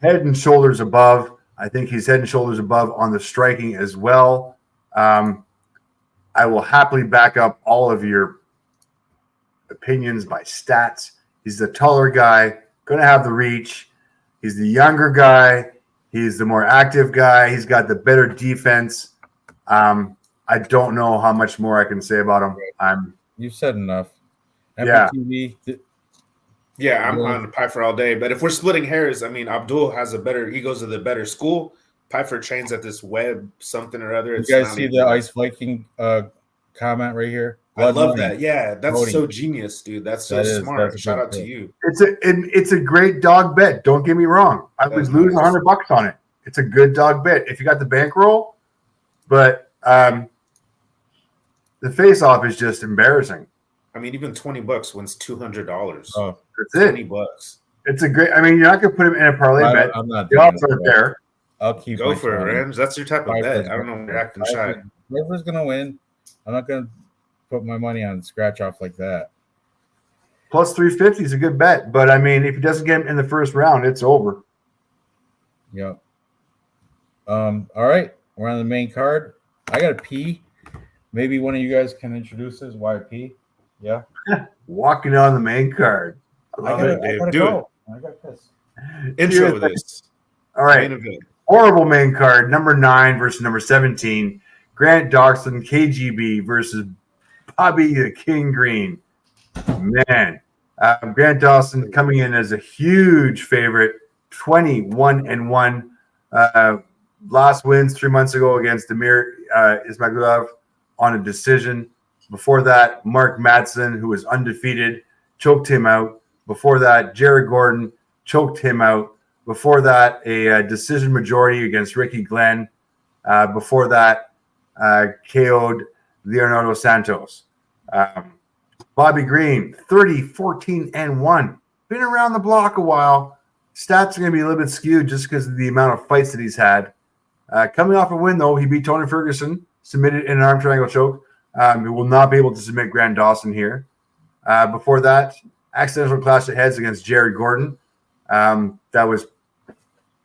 head and shoulders above. I think he's head and shoulders above on the striking as well. I will happily back up all of your opinions by stats. He's the taller guy, going to have the reach. He's the younger guy. He's the more active guy. He's got the better defense. I don't know how much more I can say about him. You've said enough. MPTV. Yeah, I'm on Pfeiffer all day. But if we're splitting hairs, I mean, Abdul he goes to the better school. Pfeiffer trains at this web something or other. You guys see the Ice Viking comment right here? I love that. Yeah, that's so genius, dude. That's so smart. Shout out to you. It's a great dog bet. Don't get me wrong. I would lose $100 on it. It's a good dog bet if you got the bankroll. But the face-off is just embarrassing. I mean, even $20 wins $200. Oh, that's it. $20. It's a great. I mean, you're not going to put him in a parlay bet. I'm not. The odds aren't there. I'll keep. Go for it, Ranj. That's your type of bet. I don't know. You're acting shy. Whoever's going to win, I'm not going to put my money on scratch off like that. Plus 350 is a good bet, but I mean, if he doesn't get him in the first round, it's over. Yep. All right, we're on the main card. I got a pee. Maybe one of you guys can introduce us why I pee. Yeah. Walking on the main card. I love it, Dave. Do it. I got this. Intro this. All right. Horrible main card. Number 9 versus number 17. Grant Dawson, KGB versus Bobby the King Green. Man. Grant Dawson coming in as a huge favorite. 21-1. Last wins 3 months ago against Damir Ismagulov on a decision. Before that, Mark Madsen, who was undefeated, choked him out. Before that, Jared Gordon choked him out. Before that, a decision majority against Ricky Glenn. Before that, KO'd Leonardo Santos. Bobby Green, 30-14-1. Been around the block a while. Stats are going to be a little bit skewed just because of the amount of fights that he's had. Coming off a win, though, he beat Tony Ferguson, submitted in an arm triangle choke. He will not be able to submit Grant Dawson here. Before that, accidental clash of heads against Jared Gordon. That was, I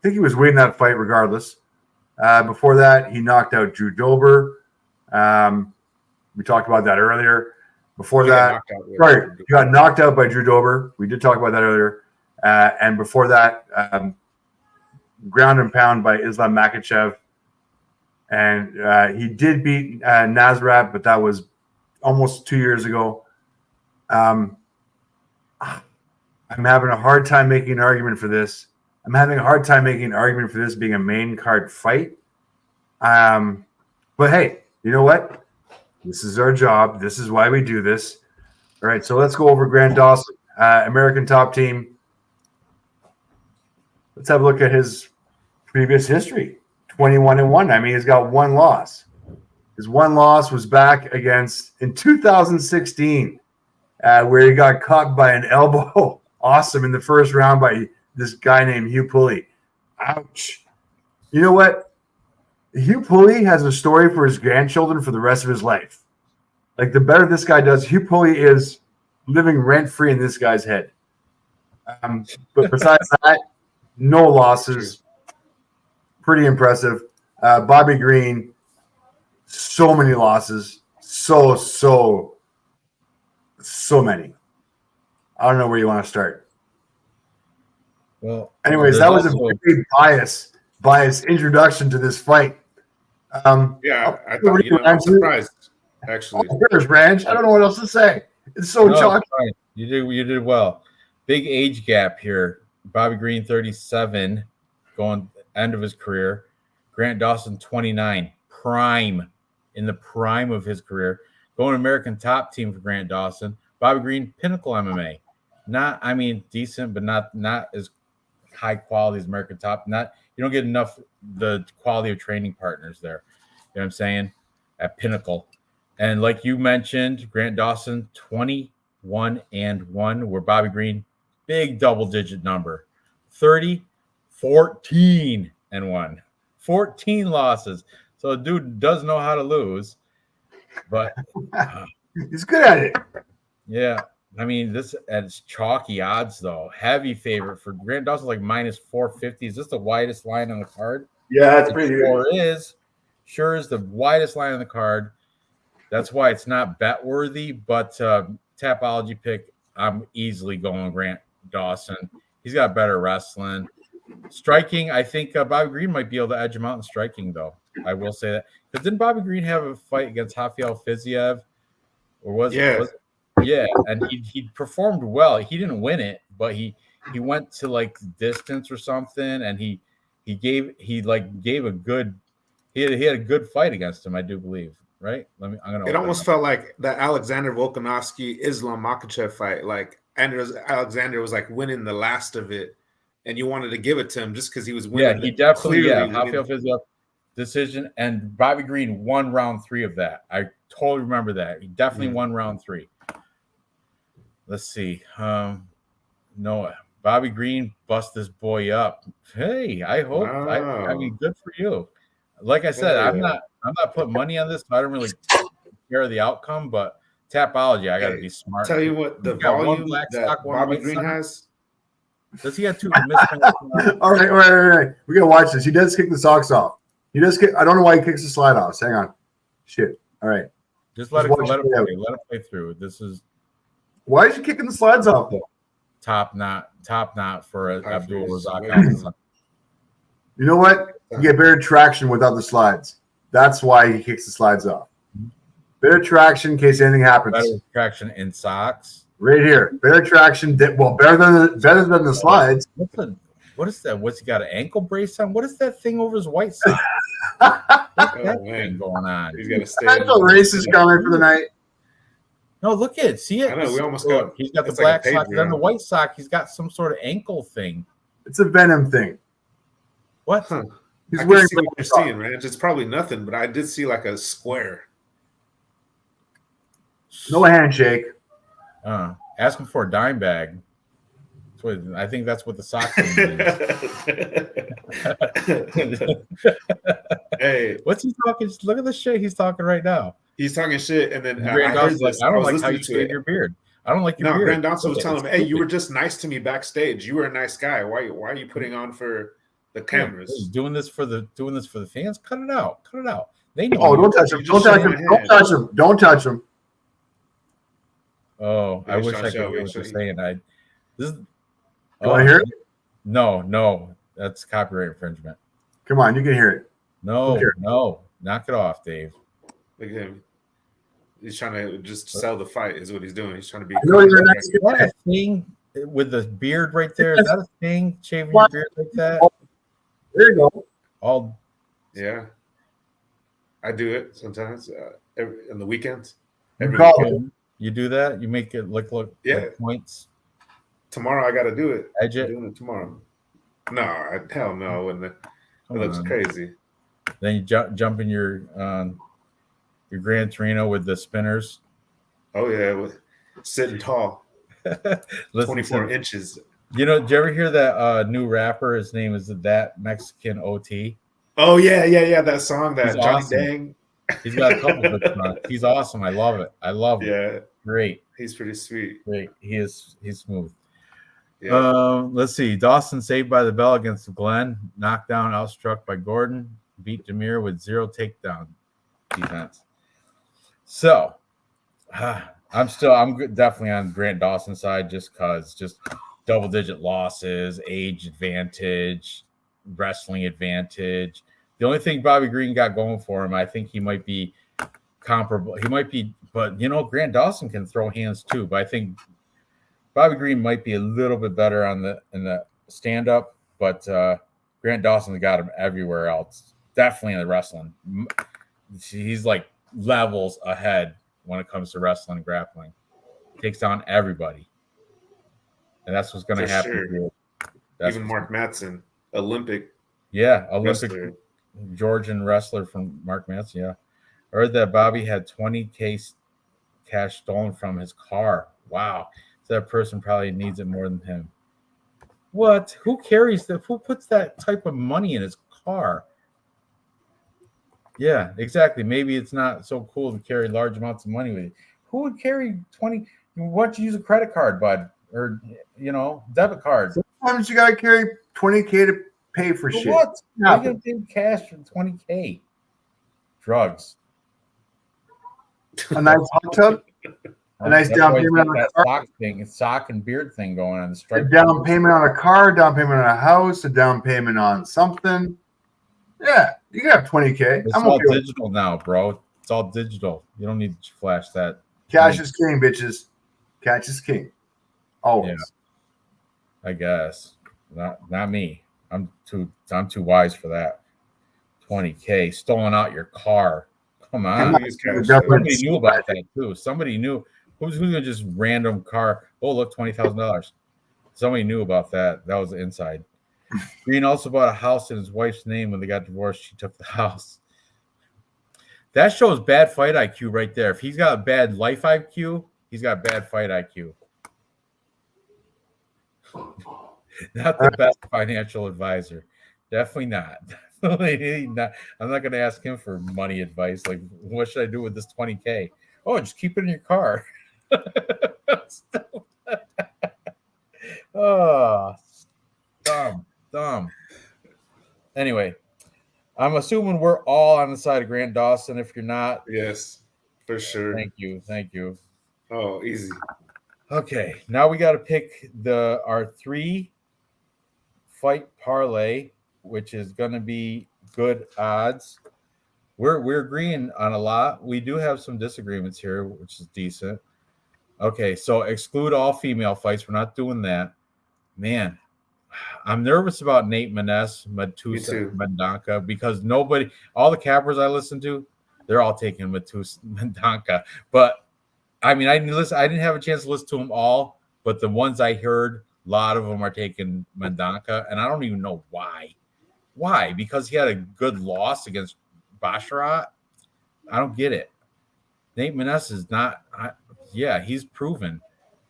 think he was winning that fight regardless. Before that, he knocked out Drew Dober. We talked about that earlier. Before that, right, he got knocked out by Drew Dober. We did talk about that earlier. And before that, ground and pound by Islam Makhachev. And he did beat Nasrat, but that was almost 2 years ago. I'm having a hard time making an argument for this. I'm having a hard time making an argument for this being a main card fight. But hey, you know what? This is our job. This is why we do this. All right, so let's go over Grant Dawson, American Top Team. Let's have a look at his previous history. 21-1. I mean, he's got one loss. His one loss was back against in 2016, where he got caught by an elbow. Awesome in the first round by this guy named Hugh Pulley. Ouch. You know what? Hugh Pulley has a story for his grandchildren for the rest of his life. Like, the better this guy does, Hugh Pulley is living rent-free in this guy's head. But besides that, no losses. Pretty impressive. Bobby Green, so many losses. So many. I don't know where you want to start. Well, anyways, that was a very biased introduction to this fight. Yeah, I thought, I'm surprised, actually. There's Ranj. I don't know what else to say. It's so shocking. You did well. Big age gap here. Bobby Green, 37, going end of his career. Grant Dawson, 29, in the prime of his career. Going American Top Team for Grant Dawson. Bobby Green, Pinnacle MMA. Decent, but not as high quality as American Top. You don't get enough the quality of training partners there. You know what I'm saying? At Pinnacle. And like you mentioned, Grant Dawson, 21-1, where Bobby Green, big double-digit number, 14-1, 14 losses. So a dude does know how to lose, but he's good at it. Yeah, I mean, this it's chalky odds though. Heavy favorite for Grant Dawson, like minus 450. Is this the widest line on the card? Yeah, it's pretty good. Sure is the widest line on the card. That's why it's not bet worthy, but Tapology pick, I'm easily going Grant Dawson. He's got better wrestling. Striking, I think Bobby Green might be able to edge him out in striking, though. I will say that. Because didn't Bobby Green have a fight against Rafael Fiziev? Or was it? Yeah, and he performed well. He didn't win it, but he went to like distance or something, and he gave a good he had a good fight against him, I do believe. Right? It almost felt like the Alexander Volkanovski Islam Makhachev fight. Like Alexander was like winning the last of it, and you wanted to give it to him just because he was winning. Yeah, he definitely Rafael Fiziev decision, and Bobby Green won round 3 of that. I totally remember that. He definitely won round 3. Let's see. Noah. Bobby Green bust this boy up. Hey, I hope. Wow. I mean, good for you. Like I said, I'm not putting money on this. So I don't really care the outcome, but Tapology, I got to be smart. Tell you what, the volume that Bobby Green has. Does he have 2? All right. We got to watch this. He does kick the socks off. He does kick. I don't know why he kicks the slide off. Hang on. Shit. All right. Just let it play through. This is. Why is he kicking the slides off? Top knot for Abdul Razak. You know what? You get better traction without the slides. That's why he kicks the slides off. Better traction in case anything happens. Better traction in socks. Right here. Better traction. Well, better than the slides. What is that? What's he got, an ankle brace on? What is that thing over his white sock? What's that thing going on? He's got to stay. I know race is coming for the night. No, look at it. See it? I know. We almost got. He's got the black sock. Then the white sock. He's got some sort of ankle thing. It's a Venom thing. What? Huh. He's wearing. What you're seeing, Ranch. It's probably nothing, but I did see like a square. No handshake. Ask him for a dime bag. I think that's what the sock thing is. Hey, what's he talking? Look at the shit he's talking right now. He's talking shit, and then I don't like how you shave your beard. I don't like your No, beard. Grand Dawson was Look, telling it's him, "Hey, you stupid. were just nice to me backstage. You were a nice guy. Why are you putting on for the Yeah, cameras?" doing this for the fans. Cut it out. Cut it out. They know. Oh, you. don't touch him! You Don't just touch shook him! my Don't hand. touch him! Don't touch him! Oh, I He's wish trying I to could show hear you. what you're So saying. This is. You want to hear it? No, that's copyright infringement. Come on, you can hear it. No, Okay. no, knock it off, Dave. look at him. He's trying to just sell the fight. Is what he's doing. He's trying to be. I know you're a nice Is that guy. a thing with the beard right there? Is that a thing? Shaving your beard like that? There you go. All Yeah, I do it sometimes on the weekends. You Every call weekend. it. you do that? You make it look Yeah. like points. Tomorrow I got to do it. Edge I'm it. doing it tomorrow. No, hell no. It Come looks on. crazy. Then you jump in your Gran Torino with the spinners. Oh yeah, sitting tall, Listen 24 to, inches. did you ever hear that new rapper? His name is That Mexican OT. Oh yeah. That song that He's Johnny awesome. Dang. He's got a couple good songs. He's awesome. I love it. I love it. Yeah, Great. he's pretty sweet. Great. He's smooth. Yeah. Let's see. Dawson saved by the bell against Glenn. Knockdown, outstruck by Gordon. Beat Demir with 0 takedown defense. So, I'm definitely on Grant Dawson's side just because double-digit losses, age advantage, wrestling advantage. The only thing Bobby Green got going for him, I think he might be comparable. He might be, but Grant Dawson can throw hands too. But I think Bobby Green might be a little bit better in the stand-up, but Grant Dawson's got him everywhere else. Definitely in the wrestling. He's like levels ahead when it comes to wrestling and grappling. Takes down everybody. And that's what's going to For happen sure. here. Even Mark Matson, Olympic Olympic wrestler. Georgian wrestler from Mark Matson, yeah. I heard that Bobby had 20K cash stolen from his car. Wow. So that person probably needs it more than him. What? Who carries that? Who puts that type of money in his car? Yeah, exactly. Maybe it's not so cool to carry large amounts of money with you. Who would carry 20? Why don't you use a credit card, bud? Or, debit card? Sometimes you gotta carry 20K to pay for shit. What? Yeah. Why you gonna pay cash for 20K? Drugs. A nice hot tub, a nice That's down why you payment got on a that car, sock thing, sock and beard thing going on. The a stripe. down payment on a car, down payment on a house, a down payment on something. Yeah, you can have 20K. It's I'm all okay with it. digital now, bro. It's all digital. You don't need to flash that. Cash is king, bitches. Cash is king. Always. Yeah. I guess. Not me. I'm too wise for that. 20K stolen out your car. Come on. Somebody knew about that too. Somebody knew. Who's gonna just random car? Oh, look, $20,000. Somebody knew about that. That was the inside. Green also bought a house in his wife's name. When they got divorced, she took the house. That shows bad fight IQ right there. If he's got a bad life IQ, he's got bad fight IQ. Not the best financial advisor. Definitely not. Definitely not. I'm not going to ask him for money advice. Like, what should I do with this 20K? Oh, just keep it in your car. Oh, dumb. Anyway, I'm assuming we're all on the side of Grant Dawson. If you're not, yes, for sure. Thank you. Oh, easy. Okay, now we got to pick our 3 fight parlay, which is going to be good odds. We're agreeing on a lot. We do have some disagreements here, which is decent. Okay, so exclude all female fights. We're not doing that. Man, I'm nervous about Nate Maness, Matusa, Mendonca, because all the cappers I listen to, they're all taking Matusa, Mendonca. But I mean, I didn't have a chance to listen to them all, but the ones I heard, a lot of them are taking Mendonca, and I don't even know why. Why? Because he had a good loss against Basharat? I don't get it. Nate Maness is not. He's proven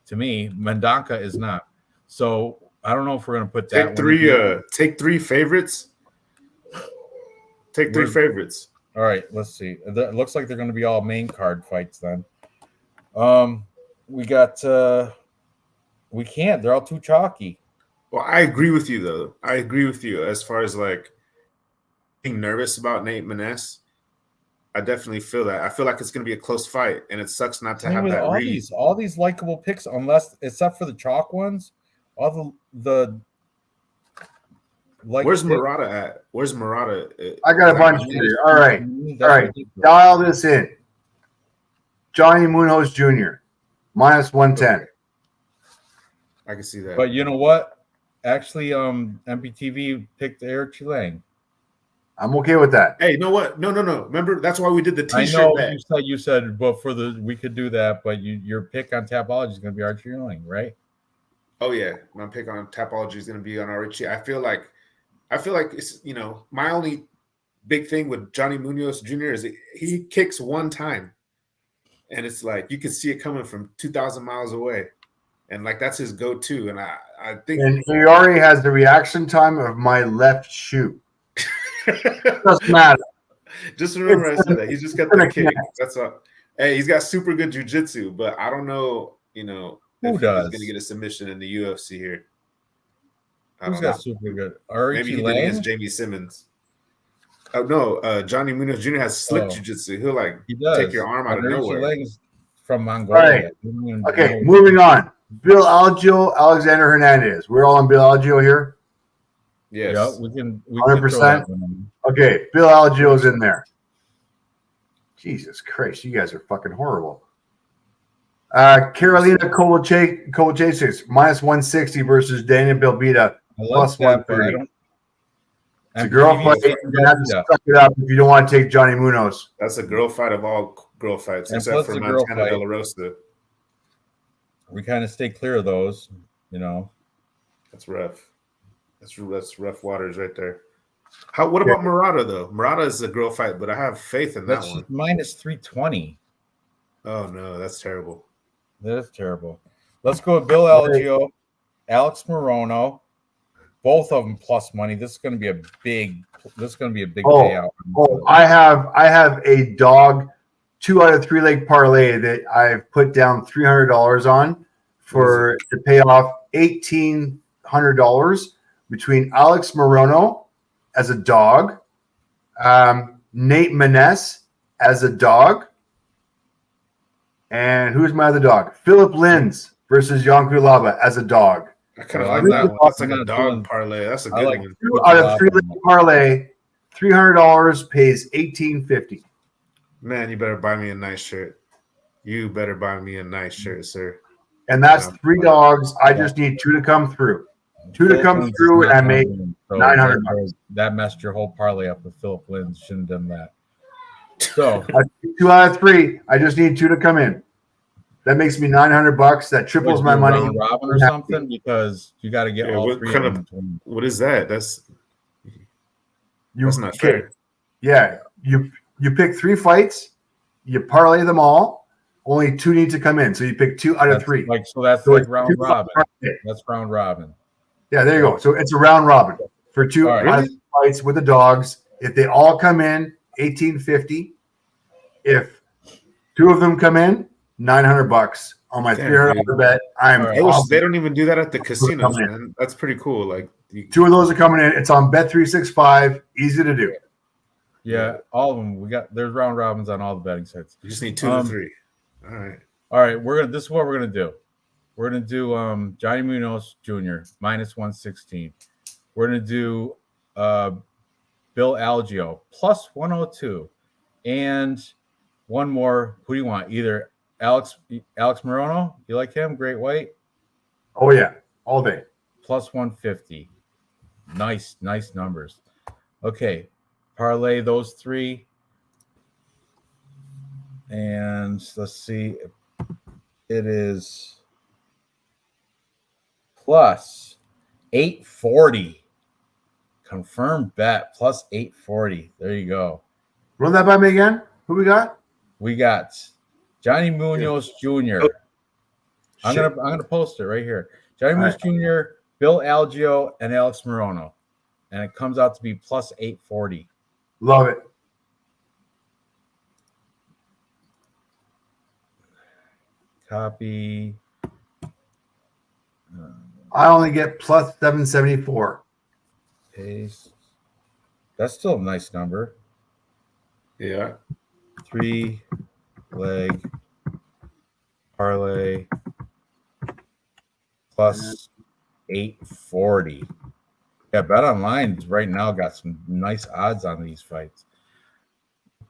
to me. Mendonca is not. So I don't know if we're going to put that. Take 3 favorites. Take 3 favorites. All right, let's see. It looks like they're going to be all main card fights then. we got we can't. They're all too chalky. Well, I agree with you though. I agree with you as far as like being nervous about Nate Maness. I definitely feel that. I feel like it's going to be a close fight, and it sucks not to I mean, have with that all read. these likable picks, unless except for the chalk ones, all the like. Where's Murata at? Where's Murata? I got a bunch here. All right. That's All right. ridiculous. Dial this in. Johnny Munoz Jr. minus 110. I can see that. But you know what? Actually, MPTV picked Eric Chilang. I'm okay with that. Hey, you know what? No. Remember, that's why we did the I T-shirt know bet. you said, but we could do that, but your pick on Tapology is going to be Archie Chilang, right? Oh yeah, my pick on Tapology is going to be on Richie. I feel like it's my only big thing with Johnny Munoz Jr. is he kicks one time, and it's like you can see it coming from 2,000 miles away, and like that's his go-to. And I think And he already has the reaction time of my left shoe. Doesn't matter. Just remember I said that. He's just got the kick. That's all. Hey, he's got super good jiu-jitsu, but I don't know, if he's going to get a submission in the UFC here. Who's got super good? Maybe he did against Jamie Simmons. Oh no, Johnny Munoz Jr. has slick jiu-jitsu. He'll take your arm out of nowhere. Chilang's from Mongolia. Right. Okay, moving on. Bill Algeo, Alexander Hernandez. We're all on Bill Algeo here. Yes. Yeah, we can 100%. Okay, Bill Algeo's in there. Jesus Christ, you guys are fucking horrible. Carolina Kovalchevich minus 160 versus Daniel Belbita plus 130. It's a girl fight. You're gonna have to suck it up if you don't want to take Johnny Munoz. That's a girl fight of all girl fights, except for Montana De La Rosa. We kind of stay clear of those, That's rough. That's rough waters right there. What about Murata though? Murata is a girl fight, but I have faith in that one. Minus 320. Oh no, that's terrible. That is terrible. Let's go with Bill Algeo, Alex Morono, both of them plus money. This is going to be a big payout. Oh, I have a dog 2 out of 3 leg parlay that I've put down $300 on to pay off $1,800 between Alex Morono as a dog, Nate Maness as a dog, and who's my other dog? Philip Lins versus Jan Kulaba as a dog. I kind of like that one. That's like a dog parlay. That's a good one. 2 out of 3 leg parlay, $300 pays $1,850. Man, you better buy me a nice shirt. You better buy me a nice shirt, sir. And that's 3 dogs. I just need 2 to come through. 2 to come through, and I make $900. That messed your whole parlay up with Philip Lynn. Shouldn't have done that. So 2 out of 3. I just need 2 to come in. That makes me $900. That triples my money. Round robin or something, because you got to get all 3 of them. What is that? That's not fair. Yeah, you pick 3 fights. You parlay them all. Only 2 need to come in, so you pick 2 out of 3. That's like round robin. That's round robin. Yeah, there you go. So it's a round robin for 2 out of 3 fights with the dogs. If they all come in, $1,850. If 2 of them come in, $900 on my $300 bet. They don't even do that at the casinos, man. That's pretty cool. Like 2 of those are coming in. It's on Bet365. Easy to do. Yeah, all of them. There's round robins on all the betting sites. You just need 2 to 3. All right. This is what we're gonna do. We're gonna do Johnny Munoz Jr. minus 116. We're gonna do Bill Algeo plus 102, and one more. Who do you want? Either Alex Morono. You like him? Great White. Oh yeah, all day. Plus 150. Nice numbers. Okay, parlay those 3. And let's see, it is plus 840. Confirmed bet plus 840. There you go. Run that by me again. Who we got? We got Johnny Munoz Jr. I'm gonna post it right here. Johnny Munoz Jr., Bill Algeo, and Alex Morono. And it comes out to be plus 840. Love it. Copy. I only get plus 774. Paste. That's still a nice number. Yeah. 3-leg parlay plus 840. Yeah, Bet Online right now got some nice odds on these fights.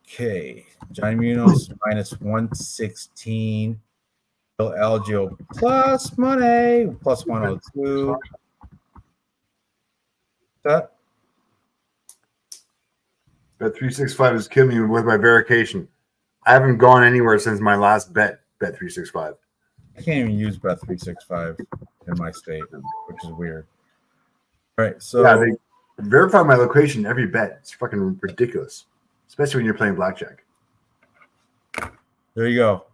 Okay, Johnny Munoz minus 116. Bill Algio plus money plus 102. That Bet 365 is killing me with my verification. I haven't gone anywhere since my last bet 365. I can't even use Bet 365 in my state, which is weird. All right, so Yeah, they verify my location every bet. It's fucking ridiculous, especially when you're playing blackjack. there you go.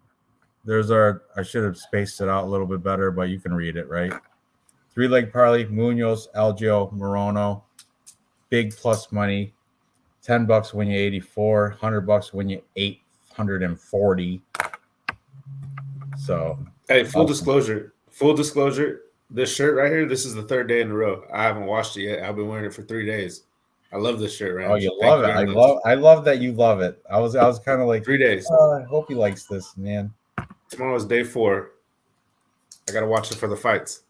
There's our. I should have spaced it out a little bit better, but you can read it, right? 3-leg parlay: Munoz, Algio, Morono. Big plus money. $10 win you 84. $100 win you 840. So, Hey, full disclosure. This shirt right here, this is the third day in a row. I haven't washed it yet. I've been wearing it for 3 days. I love this shirt, Ranj. oh, you love it. I love that you love it. I was kind of like 3 days. I hope he likes this, man. Tomorrow is day 4. I gotta watch it for the fights.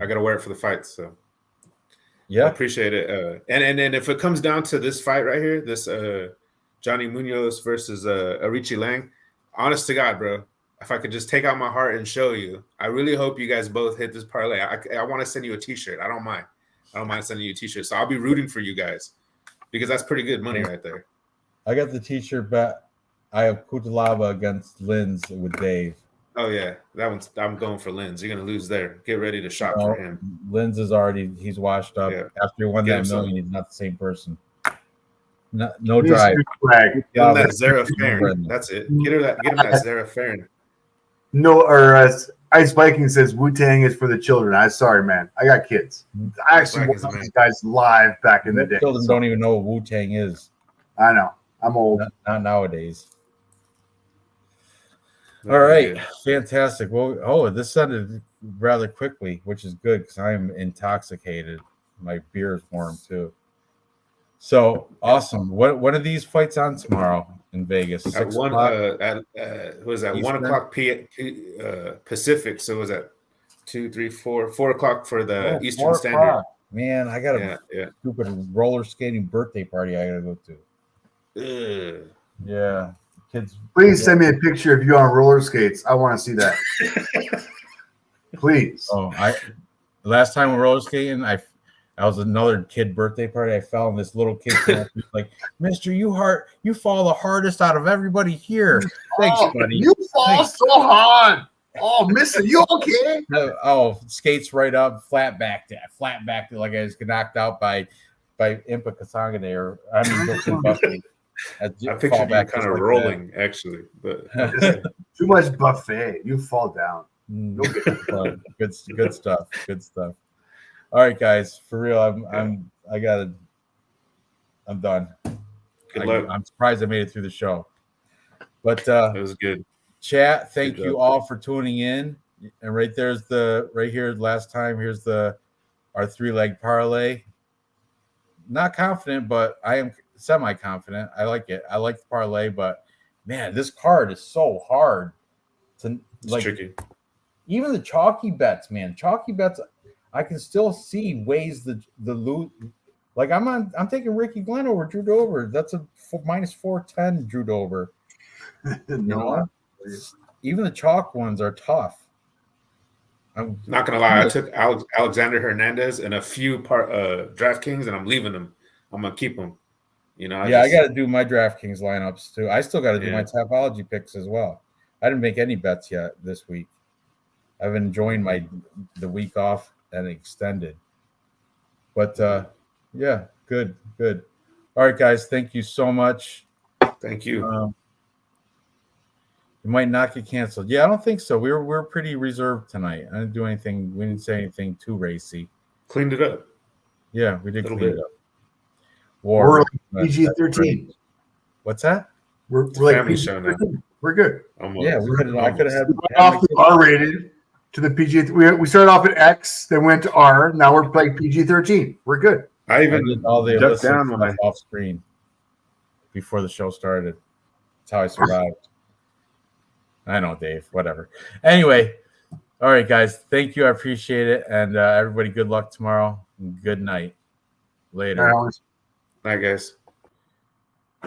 I gotta wear it for the fights. So I Yeah, appreciate it. And if it comes down to this fight right here, this Johnny Munoz versus Arichi Lang, honest to God, bro, if I could just take out my heart and show you, I really hope you guys both hit this parlay. I want to send you a T-shirt. I don't mind sending you a T-shirt. So I'll be rooting for you guys because that's pretty good money right there. I got the T-shirt bet. I have Kutalaba against Linz with Dave. Oh yeah, that one's. I'm going for Linz. You're gonna lose there. Get ready to shop for him. Linz is he's washed up. Yeah. After he won Get that him million, some. he's not the same person. No drive. Flag. Get him that Zara Farron. That's it. Get him that Zara Farron. No, or as Ice Viking says, Wu-Tang is for the children. I'm sorry, man. I got kids. I actually Vikings, watched man. these guys live back in the day. Children so don't even know what Wu-Tang is. I know. I'm old. Not nowadays. All right, fantastic. Well, this ended rather quickly, which is good because I'm intoxicated. My beer is warm too. So awesome. What are these fights on tomorrow in Vegas? At 6 1 o'clock? what was that? Eastern? 1 o'clock Pacific. So was that 2, 3, 4 o'clock for the Oh, Eastern 4 Standard? o'clock. Man, I got a Yeah. stupid roller skating birthday party I gotta go to. Ugh. Yeah, kids. Please send me a picture of you on roller skates. I want to see that. Please. Oh, last time we were roller skating, I was another kid birthday party. I fell, and this little kid came up, he was like, "Mister, you fall the hardest out of everybody here." Thanks, buddy. You fall so hard. Oh, mister, you okay? Skates right up, flat backed like I was knocked out by Impa Kasangane or Justin Buckley. I pictured you kind of rolling, actually, but Too much buffet. You fall down. Good stuff. All right, guys, for real, I'm done. Good luck. I'm surprised I made it through the show. But it was good. Chat, thank Good you job. all for tuning in. And right here last time, here's our 3-leg parlay. Not confident, but I am semi-confident. I like it. I like the parlay, but man, this card is so hard to It's tricky. Even the chalky bets, man. Chalky bets, I can still see ways the loot. Like I'm taking Ricky Glenn over Drew Dober. That's a minus 410 Drew Dober. Even the chalk ones are tough. I'm Not gonna lie, I took Alexander Hernandez and a few DraftKings, and I'm leaving them. I'm gonna keep them. I got to do my DraftKings lineups too. I still got to do my Yeah. Tapology picks as well. I didn't make any bets yet this week. I've been enjoying the week off and extended. But yeah, good. All right, guys, thank you so much. Thank you. It might not get canceled. Yeah, I don't think so. We're pretty reserved tonight. I didn't do anything. We didn't say anything too racy. Cleaned it up. Yeah, we did Little clean bit. it up. We're War. like PG-13. What's that? We're It's a like family show now. PG-13. We're good. Almost. Yeah, I could have had Off the R-rated to the PG. We started off at X, then went to R. Now we're playing PG-13. We're good. I I even did all the ducked illicit down when stuff off screen before the show started. That's how I survived. I know, Dave. Whatever. Anyway, all right, guys. Thank you. I appreciate it. And everybody, good luck tomorrow. Good night. Later. Now, I guess.